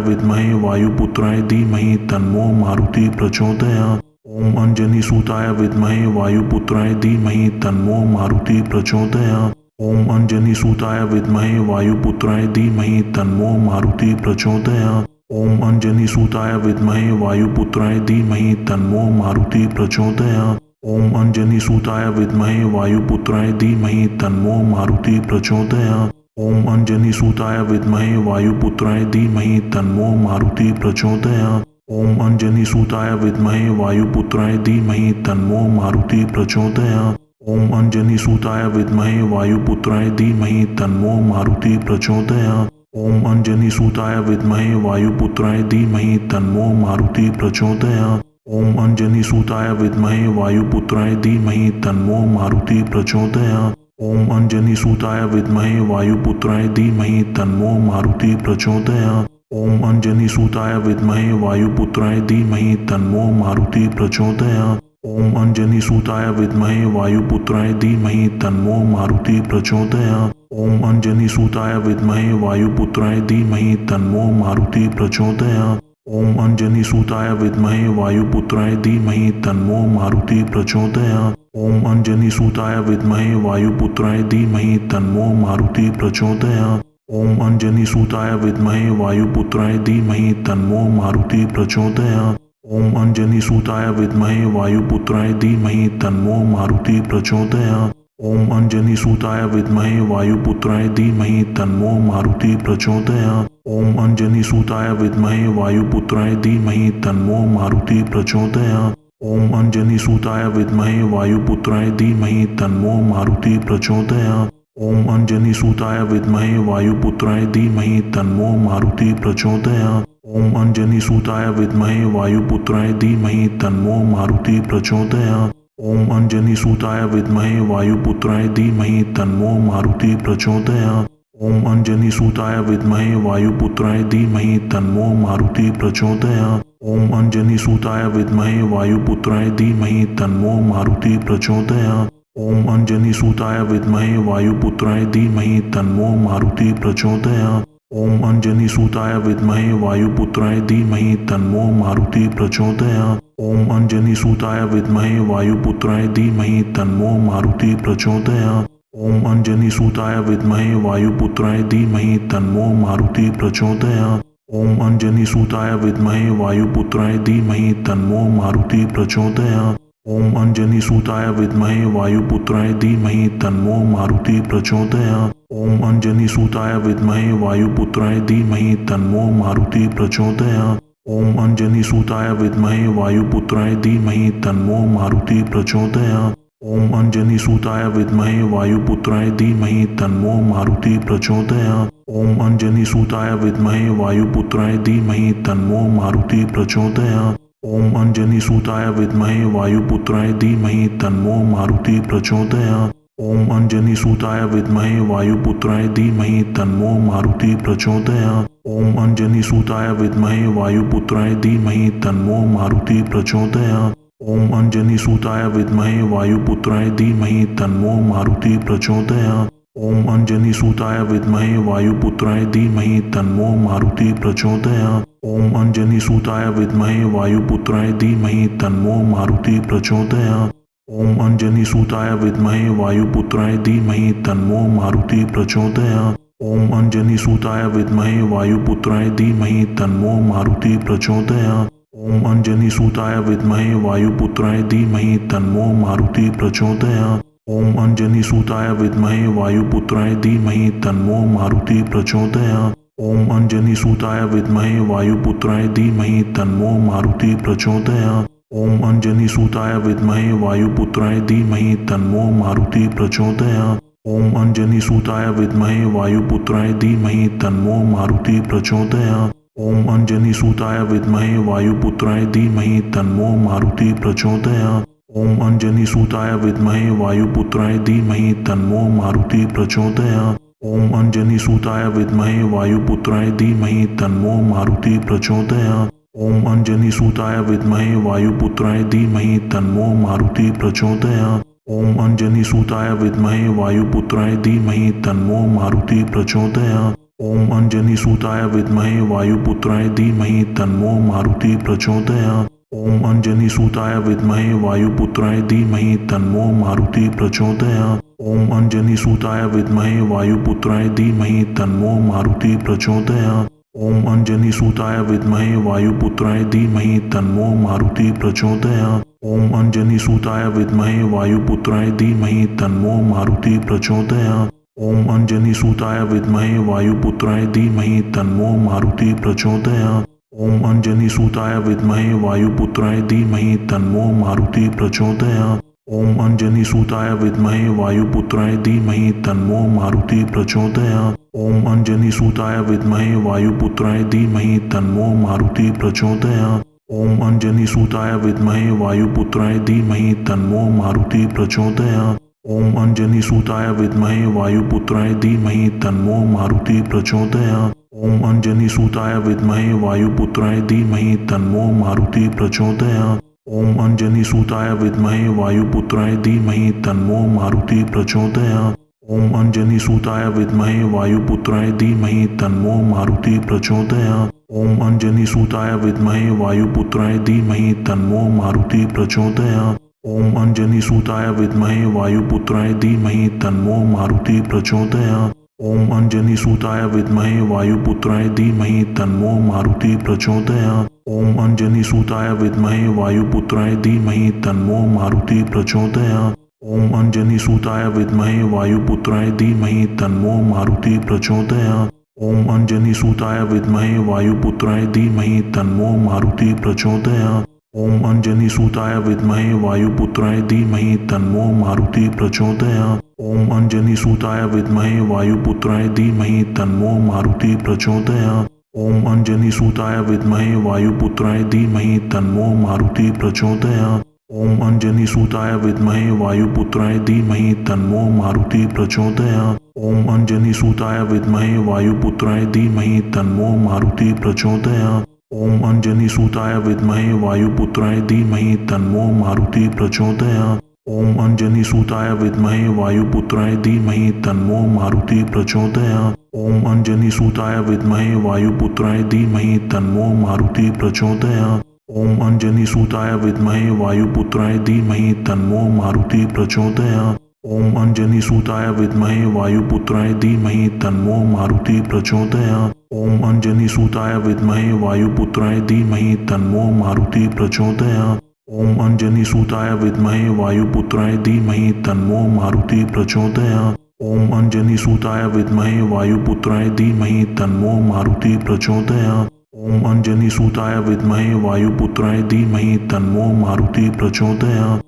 S1: वायुपुत्राय धीमहि तन्नो मारुति प्रचोदयात्। ओम अंजनीसुताय विद्महे वायुपुत्राय धीमहि तन्नो मारुति प्रचोदयात्। ओम अंजनीसुताय विद्महे वायुपुत्राय धीमहि तन्नो मारुति प्रचोदयात्। ओम अंजनीसुताय विद्महे वायुपुत्राय धीमहि तन्नो मारुति प्रचोदयात्। ओम अंजनीसुताय विद्महे वायुपुत्राय धीमहि तन्नो मारुति प्रचोदयात्। ओम अंजनीसुताय विद्महे वायुपुत्राय धीमहि तन्नो मारुति प्रचोदयात्। ओम अंजनीसुताय विद्महे वायुपुत्राय धीमहि तन्नो मारुति प्रचोदयात्। ओम अंजनीसुताय विद्महे वायुपुत्राय धीमहि तन्नो मारुति प्रचोदयात्। ओम अंजनीसुताय विद्महे वायुपुत्राय धीमहि तन्नो मारुति प्रचोदयात्। ओम अंजनीसुताय विद्महे वायुपुत्राय धीमहि तन्नो मारुति प्रचोदयात्। ओम अंजनीसुताय विद्महे वायुपुत्राय धीमहि तन्नो मारुति प्रचोदयात्। ओम अंजनीसुताय विद्महे वायुपुत्राय धीमहि तन्नो मारुति प्रचोदयात्। ओम अंजनीसुताय विद्महे वायुपुत्राय धीमहि तन्नो मारुति प्रचोदयात्। ओम अंजनीसुताय विद्महे वायुपुत्राय धीमहि तन्नो मारुति प्रचोदयात्। ओम अंजनीसुताय विद्महे वायुपुत्राय धीमहि तन्नो मारुति प्रचोदयात्। ओम अंजनीसुताय विद्महे वायुपुत्राय धीमहि तन्नो मारुति प्रचोदयात्। ओम अंजनीसुताय विद्महे वायुपुत्राय धीमहि तन्नो मारुति प्रचोदयात्। ओम अंजनीसुताय विद्महे वायुपुत्राय धीमहि तन्नो मारुति प्रचोदयात्। ओम अंजनीसुताय विद्महे वायुपुत्राय धीमहि तन्नो मारुति प्रचोदयात्। ओम अंजनीसुताय विद्महे वायुपुत्राय धीमहि तन्नो मारुति प्रचोदयात्। ओम अंजनीसुताय विद्महे वायुपुत्राय धीमहि तन्नो मारुति प्रचोदयात्। ओम अंजनीसुताय विद्महे वायुपुत्राय धीमहि तन्नो मारुति प्रचोदयात्। ओम अंजनीसुताय विद्महे वायुपुत्राय धीमहि तन्नो मारुति प्रचोदयात्। ओम अंजनीसुताय विद्महे वायुपुत्राय धीमहि तन्नो मारुति प्रचोदयात्। ओम अंजनीसुताय विद्महे वायुपुत्राय धीमहि तन्नो मारुति प्रचोदयात्। ओम अंजनीसुताय विद्महे वायुपुत्राय धीमहि तन्नो मारुति प्रचोदयात्। ओम अंजनीसुताय विद्महे वायुपुत्राय धीमहि तन्नो मारुति प्रचोदयात्। ओम अंजनीसुताय विद्महे वायुपुत्राय धीमहि तन्नो मारुति प्रचोदयात्। ओम अंजनीसुताय विद्महे वायुपुत्राय धीमहि तन्नो मारुति प्रचोदयात्। ओम अंजनीसुताय विद्महे वायुपुत्राय धीमहि तन्नो मारुति प्रचोदयात्। ओम अंजनीसुताय विद्महे वायुपुत्राय धीमहि तन्नो मारुति प्रचोदयात्। ओम अंजनीसुताय विद्महे वायुपुत्राय धीमहि तन्नो मारुति प्रचोदयात्। ओम अंजनीसुताय विद्महे वायुपुत्राय धीमहि तन्नो मारुति प्रचोदयात्। ओम अंजनीसुताय विद्महे वायुपुत्राय धीमहि तन्नो मारुति प्रचोदयात्। ओम अंजनीसुताय विद्महे वायुपुत्राय धीमहि तन्नो मारुति प्रचोदयात्। ओम अंजनीसुताय विद्महे वायुपुत्राय धीमहि तन्नो मारुति प्रचोदयात्। ओम अंजनीसुताय विद्महे वायुपुत्राय धीमहि तन्नो मारुति प्रचोदयात्। ओम अंजनीसुताय विद्महे वायुपुत्राय धीमहि तन्नो मारुति प्रचोदयात्। ओम अंजनीसुताय विद्महे वायुपुत्राय धीमहि तन्नो मारुति प्रचोदयात्। ओम अंजनीसुताय विद्महे वायुपुत्राय धीमहि तन्नो मारुति प्रचोदयात्। ओम अंजनीसुताय विद्महे वायुपुत्राय धीमहि तन्नो मारुति प्रचोदयात्। ओम अंजनीसुताय विद्महे वायुपुत्राय धीमहि तन्नो मारुति प्रचोदयात्। ओम अंजनीसुताय विद्महे वायुपुत्राय धीमहि तन्नो मारुति प्रचोदयात्। ओम अंजनीसुताय विद्महे वायुपुत्राय धीमहि तन्नो मारुति प्रचोदयात्। ओम अंजनीसुताय विद्महे वायुपुत्राय धीमहि तन्नो मारुति प्रचोदयात्। ओम अंजनीसुताय विद्महे वायुपुत्राय धीमहि तन्नो मारुति प्रचोदयात्। ओम अंजनीसुताय विद्महे वायुपुत्राय धीमहि तन्नो मारुति प्रचोदयात्। ओम अंजनीसुताय विद्महे वायुपुत्राय धीमहि तन्नो मारुति प्रचोदयात्। ओम अंजनीसुताय विद्महे वायुपुत्राय धीमहि तन्नो मारुति प्रचोदयात्। ओम अंजनीसुताय विद्महे वायुपुत्राय धीमहि तन्नो मारुति प्रचोदयात्। ओम अंजनीसुताय विद्महे वायुपुत्राय धीमहि तन्नो मारुति प्रचोदयात्। ओम अंजनीसुताय विद्महे वायुपुत्राय धीमहि तन्नो मारुति प्रचोदयात्। ओम अंजनीसुताय विद्महे वायुपुत्राय धीमहि तन्नो मारुति प्रचोदयात्। ओम अंजनीसुताय विद्महे वायुपुत्राय धीमहि तन्नो मारुति प्रचोदयात्। ओम अंजनीसुताय विद्महे वायुपुत्राय धीमहि तन्नो मारुति प्रचोदयात्। ओम अंजनीसुताय विद्महे वायुपुत्राय धीमहि तन्नो मारुति प्रचोदयात्। ओम अंजनीसुताय विद्महे वायुपुत्राय धीमहि तन्नो मारुति प्रचोदयात्। ओम अंजनीसुताय विद्महे वायुपुत्राय धीमहि तन्नो मारुति प्रचोदयात्। ओम अंजनीसुताय विद्महे वायुपुत्राय धीमहि तन्नो मारुति प्रचोदयात्। ओम अंजनीसुताय विद्महे वायुपुत्राय धीमहि तन्नो मारुति प्रचोदयात्। ओम अंजनीसुताय विद्महे वायुपुत्राय धीमहि तन्नो मारुति प्रचोदयात्। ओम अंजनीसुताय विद्महे वायुपुत्राय धीमहि तन्नो मारुति प्रचोदयात्। ओम अंजनीसुताय विद्महे वायुपुत्राय धीमहि तन्नो मारुति प्रचोदयात्। ओम अंजनीसुताय विद्महे वायुपुत्राय धीमहि तन्नो मारुति प्रचोदयात्। ओम अंजनीसुताय विद्महे वायुपुत्राय धीमहि तन्नो मारुति प्रचोदयात्। ओम अंजनीसुताय विद्महे वायुपुत्राय धीमहि तन्नो मारुति प्रचोदयात्। ओम अंजनीसुताय विद्महे वायुपुत्राय धीमहि तन्नो मारुति प्रचोदयात्। ओम अंजनीसुताय विद्महे वायुपुत्राय धीमहि तन्नो मारुति प्रचोदयात्। ओम अंजनीसुताय विद्महे वायुपुत्राय धीमहि तन्नो मारुति प्रचोदयात्। ओम अंजनीसुताय विद्महे वायुपुत्राय धीमहि तन्नो मारुति प्रचोदयात्। ओम अंजनीसुताय विद्महे वायुपुत्राय धीमहि तन्नो मारुति प्रचोदयात्। ओम अंजनीसुताय विद्महे वायुपुत्राय धीमहि तन्नो मारुति प्रचोदयात्। ओम अंजनीसुताय विद्महे वायुपुत्राय धीमहि तन्नो मारुति प्रचोदयात्। ओम अंजनीसुताय विद्महे वायुपुत्राय धीमहि तन्नो मारुति प्रचोदयात्। ओम अंजनीसुताय विद्महे वायुपुत्राय धीमहि तन्नो मारुति प्रचोदयात्। ओम अंजनीसुताय विद्महे वायुपुत्राय धीमहि तन्नो मारुति प्रचोदयात्। ओम अंजनीसुताय विद्महे वायुपुत्राय धीमहि तन्नो मारुति प्रचोदयात्। ओम अंजनीसुताय विद्महे वायुपुत्राय धीमहि तन्नो मारुति प्रचोदयात्। ओम अंजनीसुताय विद्महे वायुपुत्राय धीमहि तन्नो मारुति प्रचोदयात्। ओम अंजनीसुताय विद्महे वायुपुत्राय धीमहि तन्नो मारुति प्रचोदयात्। ओम अंजनीसुताय विद्महे वायुपुत्राय धीमहि तन्नो मारुति प्रचोदयात्। ओम अंजनीसुताय विद्महे वायुपुत्राय धीमहि तन्नो मारुति प्रचोदयात्। ओम अंजनीसुताय विद्महे वायुपुत्राय धीमहि तन्नो मारुति प्रचोदयात्। ओम अंजनीसुताय विद्महे वायुपुत्राय धीमहि तन्नो मारुति प्रचोदयात्। ओम अंजनीसुताय विद्महे वायुपुत्राय धीमहि तन्नो मारुति प्रचोदयात्। ओम अंजनीसुताय विद्महे वायुपुत्राय धीमहि तन्नो मारुति प्रचोदयात्। ओम अंजनीसुताय विद्महे वायुपुत्राय धीमहि तन्नो मारुति प्रचोदयात्। ओम अंजनीसुताय विद्महे वायुपुत्राय धीमहि तन्नो मारुति प्रचोदयात्।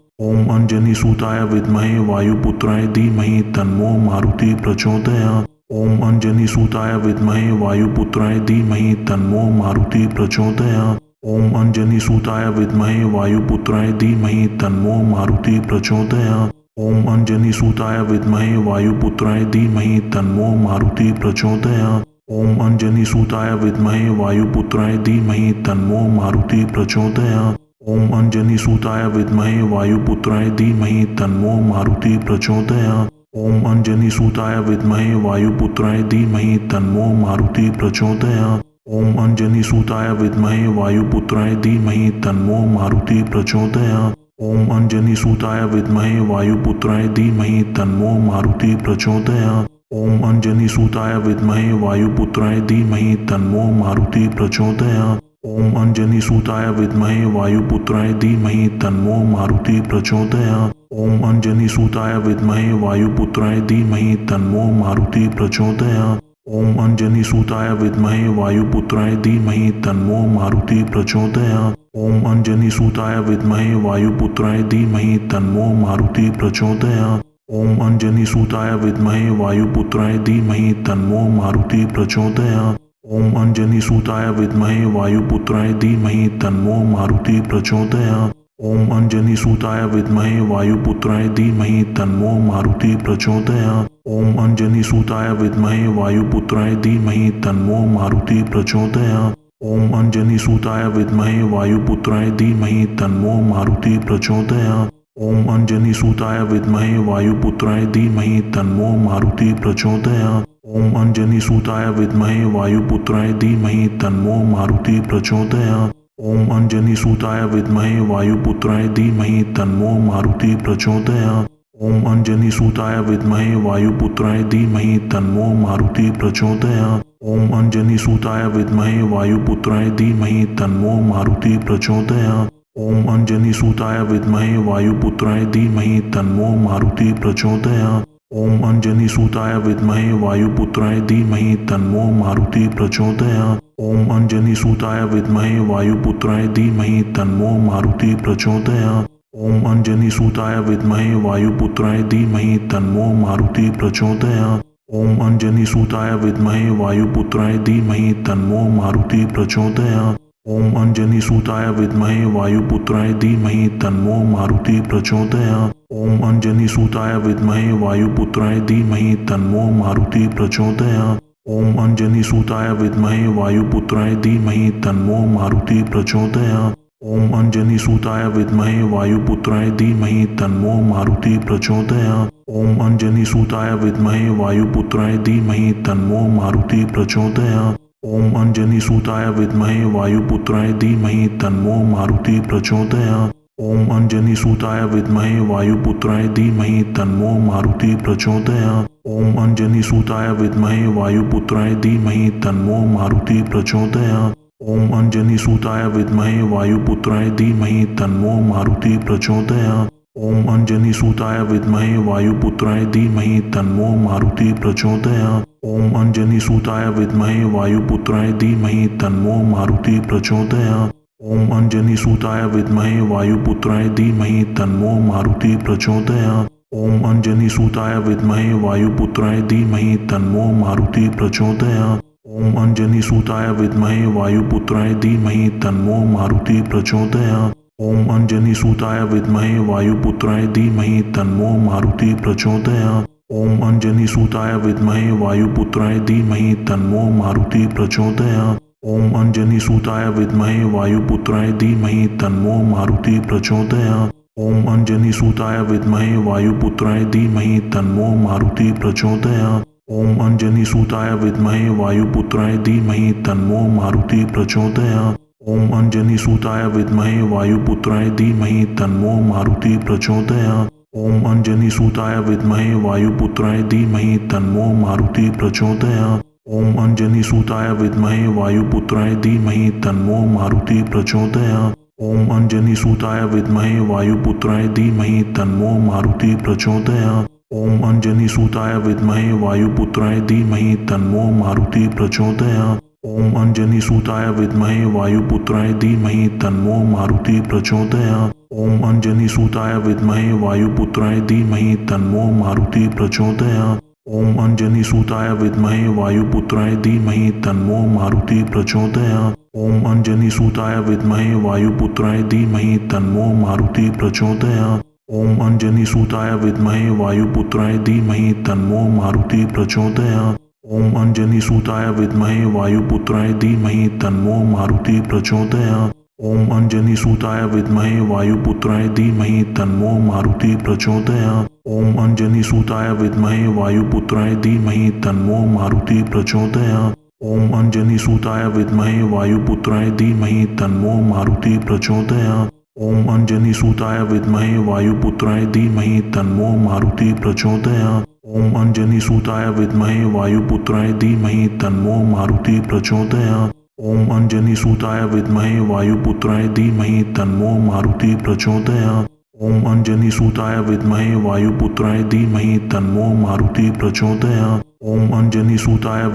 S1: ओम अंजनीसुताय विद्महे वायुपुत्राय धीमहि तन्नो मारुति प्रचोदयात्। ओम अंजनीसुताय विद्महे वायुपुत्राय धीमहि तन्नो मारुति प्रचोदयात्। ओम अंजनीसुताय विद्महे वायुपुत्राय धीमहि तन्नो मारुति प्रचोदयात्। ओम अंजनीसुताय विद्महे वायुपुत्राय धीमहि तन्नो मारुति प्रचोदयात्। ओम अंजनीसुताय विद्महे वायुपुत्राय धीमहि तन्नो मारुति प्रचोदयात्। ओम अंजनीसुताय विद्महे वायुपुत्राय धीमहि तन्नो मारुति प्रचोदयात्। ओम अंजनीसुताय विद्महे वायुपुत्राय धीमहि तन्नो मारुति प्रचोदयात्। ओम अंजनीसुताय विद्महे वायुपुत्राय धीमहि तन्नो मारुति प्रचोदयात्। ओम अंजनीसुताय विद्महे वायुपुत्राय धीमहि तन्नो मारुति प्रचोदयात्। ओम अंजनीसुताय विद्महे वायुपुत्राय धीमहि तन्नो मारुति प्रचोदयात्। ओम अंजनीसुताय विद्महे वायुपुत्राय धीमहि तन्नो मारुति प्रचोदयात्। ओम अंजनीसुताय विद्महे वायुपुत्राय धीमहि तन्नो मारुति प्रचोदयात्। ओम अंजनीसुताय विद्महे वायुपुत्राय धीमहि तन्नो मारुति प्रचोदयात्। ओम अंजनीसुताय विद्महे वायुपुत्राय धीमहि तन्नो मारुति प्रचोदयात्। ओम अंजनीसुताय विद्महे वायुपुत्राय धीमहि तन्नो मारुति प्रचोदयात्। ओम अंजनीसुताय विद्महे वायुपुत्राय धीमहि तन्नो मारुति प्रचोदयात्। ओम अंजनीसुताय विद्महे वायुपुत्राय धीमहि तन्नो मारुति प्रचोदयात्। ओम अंजनीसुताय विद्महे वायुपुत्राय धीमहि तन्नो मारुति प्रचोदयात्। ओम अंजनीसुताय विद्महे वायुपुत्राय धीमहि तन्नो मारुति प्रचोदयात्। ओम अंजनीसुताय विद्महे वायुपुत्राय धीमहि तन्नो मारुति प्रचोदयात्। ओम अंजनीसुताय विद्महे वायुपुत्राय धीमहि तन्नो मारुति प्रचोदयात्। ओम अंजनीसुताय विद्महे वायुपुत्राय धीमहि तन्नो मारुति प्रचोदयात्। ओम अंजनीसुताय विद्महे वायुपुत्राय धीमहि तन्नो मारुति प्रचोदयात्। ओम अंजनीसुताय विद्महे वायुपुत्राय धीमहि तन्नो मारुति प्रचोदयात्। ओम अंजनीसुताय विद्महे वायुपुत्राय धीमहि तन्नो मारुति प्रचोदयात्। ओम अंजनीसुताय विद्महे वायुपुत्राय धीमहि तन्नो मारुति प्रचोदयात्। ओम अंजनीसुताय विद्महे वायुपुत्राय धीमहि तन्नो मारुति प्रचोदयात्। ओम अंजनीसुताय विद्महे वायुपुत्राय धीमहि तन्नो मारुति प्रचोदयात्। ओम अंजनीसुताय विद्महे वायुपुत्राय धीमहि तन्नो मारुति प्रचोदयात्। ओम अंजनीसुताय विद्महे वायुपुत्राय धीमहि तन्नो मारुति प्रचोदयात्। ओम अंजनीसुताय विद्महे वायुपुत्राय धीमहि तन्नो मारुति प्रचोदयात्। ओम अंजनीसुताय विद्महे वायुपुत्राय धीमहि तन्नो मारुति प्रचोदयात्। ओम अंजनीसुताय विद्महे वायुपुत्राय धीमहि तन्नो मारुति प्रचोदयात्। ओम अंजनीसुताय विद्महे वायुपुत्राय धीमहि तन्नो मारुति प्रचोदयात्। ओम अंजनीसुताय विद्महे वायुपुत्राय धीमहि तन्नो मारुति प्रचोदयात्। ओम अंजनीसुताय विद्महे वायुपुत्राय धीमहि तन्नो मारुति प्रचोदयात्। ओम अंजनीसुताय विद्महे वायुपुत्राय धीमहि तन्नो मारुति प्रचोदयात्। ओम अंजनीसुताय विद्महे वायुपुत्राय धीमहि तन्नो मारुति प्रचोदयात्। ओम अंजनीसुताय विद्महे वायुपुत्राय धीमहि तन्नो मारुति प्रचोदयात्। ओम अंजनीसुताय विद्महे वायुपुत्राय धीमहि तन्नो मारुति प्रचोदयात्। ओम अंजनीसुताय विद्महे वायुपुत्राय धीमहि तन्नो मारुति प्रचोदयात्। ओम अंजनीसुताय विद्महे वायुपुत्राय धीमहि तन्नो मारुति प्रचोदयात्। ओम अंजनीसुताय विद्महे वायुपुत्राय धीमहि तन्नो मारुति प्रचोदयात्। ओम अंजनीसुताय विद्महे वायुपुत्राय धीमहि तन्नो मारुति प्रचोदयात्। ओम अंजनीसुताय विद्महे वायुपुत्राय धीमहि तन्नो मारुति प्रचोदयात्। ओम अंजनीसुताय विद्महे वायुपुत्राय धीमहि तन्नो मारुति प्रचोदयात्। ओम अंजनीसुताय विद्महे वायुपुत्राय धीमहि तन्नो मारुति प्रचोदयात्। ओम अंजनीसुताय विद्महे वायुपुत्राय धीमहि तन्नो मारुति प्रचोदयात्। ओम अंजनीसुताय विद्महे वायुपुत्राय धीमहि तन्नो मारुति प्रचोदयात्। ओम अंजनीसुताय विद्महे वायुपुत्राय धीमहि तन्नो मारुति प्रचोदयात्। ओम अंजनीसुताय विद्महे वायुपुत्राय धीमहि तन्नो मारुति प्रचोदयात्। ओम अंजनीसुताय विद्महे वायुपुत्राय धीमहि तन्नो मारुति प्रचोदयात्। ओम अंजनीसुताय विद्महे वायुपुत्राय धीमहि तन्नो मारुति प्रचोदयात्। ओम अंजनीसुताय विद्महे वायुपुत्राय धीमहि तन्नो मारुति प्रचोदयात्। ओम अंजनीसुताय विद्महे वायुपुत्राय धीमहि तन्नो मारुति प्रचोदयात्। ओम अंजनीसुताय विद्महे वायुपुत्राय धीमहि तन्नो मारुति प्रचोदयात्। ओम अंजनीसुताय विद्महे वायुपुत्राय धीमहि तन्नो मारुति प्रचोदयात्। ओम अंजनीसुताय विद्महे वायुपुत्राय धीमहि तन्नो मारुति प्रचोदयात्। ओम अंजनीसुताय विद्महे वायुपुत्राय धीमहि तन्नो मारुति प्रचोदयात्। ओम अंजनीसुताय विद्महे वायुपुत्राय धीमहि तन्नो मारुति प्रचोदयात्। ओम अंजनीसुताय विद्महे वायुपुत्राय धीमहि तन्नो मारुति प्रचोदयात्। ओम अंजनीसुताय विद्महे वायुपुत्राय धीमहि तन्नो मारुति प्रचोदयात्। ओम अंजनीसुताय विद्महे वायुपुत्राय धीमहि तन्नो मारुति प्रचोदयात्। ओम अंजनीसुताय विद्महे वायुपुत्राय धीमहि तन्नो मारुति प्रचोदयात्। ओम अंजनीसुताय विद्महे वायुपुत्राय धीमहि तन्नो मारुति प्रचोदयात्। ओम अंजनीसुताय विद्महे वायुपुत्राय धीमहि तन्नो मारुति प्रचोदयात्। ओम अंजनीसुताय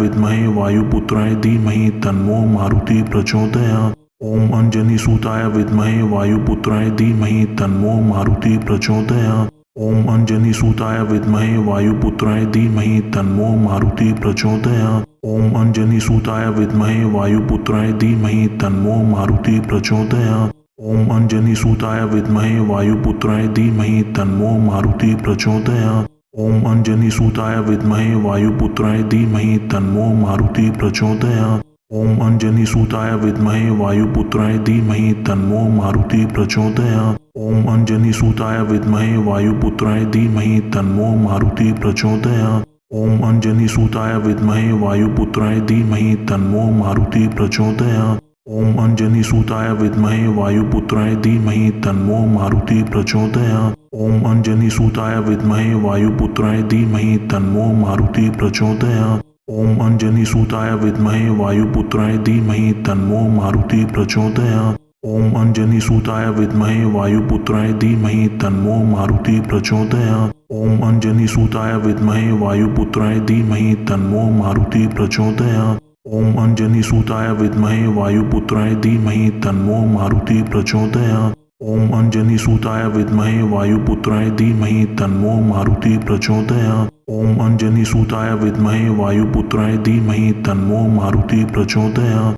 S1: विद्महे वायुपुत्राय धीमहि तन्नो मारुति प्रचोदयात्। ओम अंजनीसुताय विद्महे वायुपुत्राय धीमहि तन्नो मारुति प्रचोदयात्। ओम अंजनीसुताय विद्महे वायुपुत्राय धीमहि तन्नो मारुति प्रचोदयात्। ओम अंजनीसुताय विद्महे वायुपुत्राय धीमहि तन्नो मारुति प्रचोदयात्। ओम अंजनीसुताय विद्महे वायुपुत्राय धीमहि तन्नो मारुति प्रचोदयात्। ओम अंजनीसुताय विद्महे वायुपुत्राय धीमहि तन्नो मारुति प्रचोदयात्। ओम अंजनीसुताय विद्महे वायुपुत्राय धीमहि तन्नो मारुति प्रचोदयात्। ओम अंजनीसुताय विद्महे वायुपुत्राय धीमहि तन्नो मारुति प्रचोदयात्। ओम अंजनीसुताय विद्महे वायुपुत्राय धीमहि तन्नो मारुति प्रचोदयात्। ओम अंजनीसुताय विद्महे वायुपुत्राय धीमहि तन्नो मारुति प्रचोदयात्। ओम अंजनीसुताय विद्महे वायुपुत्राय धीमहि तन्नो मारुति प्रचोदयात्। ओम अंजनीसुताय विद्महे वायुपुत्राय धीमहि तन्नो मारुति प्रचोदयात्। ओम अंजनीसुताय विद्महे वायुपुत्राय धीमहि तन्नो मारुति प्रचोदयात्। ओम अंजनीसुताय विद्महे वायुपुत्राय धीमहि तन्नो मारुति प्रचोदयात्। ओम अंजनीसुताय विद्महे वायुपुत्राय धीमहि तन्नो मारुति प्रचोदयात्। ओम अंजनीसुताय विद्महे वायुपुत्राय धीमहि तन्नो मारुति प्रचोदयात्। ओम अंजनीसुताय विद्महे वायुपुत्राय धीमहि तन्नो मारुति प्रचोदयात्।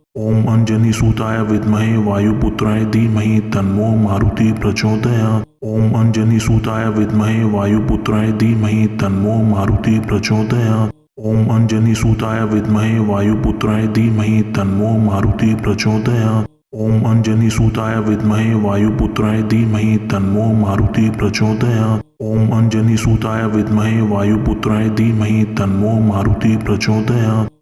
S1: ओम अंजनीसुताय विद्महे वायुपुत्राय धीमहि तन्नो मारुति प्रचोदयात्। ओम अंजनीसुताय विद्महे वायुपुत्राय धीमहि तन्नो मारुति प्रचोदयात्। ओम अंजनीसुताय विद्महे वायुपुत्राय धीमहि तन्नो मारुति प्रचोदयात्। ओम अंजनीसुताय विद्महे वायुपुत्राय धीमहि तन्नो मारुति प्रचोदयात्। ओम अंजनीसुताय विद्महे वायुपुत्राय धीमहि तन्नो मारुति प्रचोदयात्।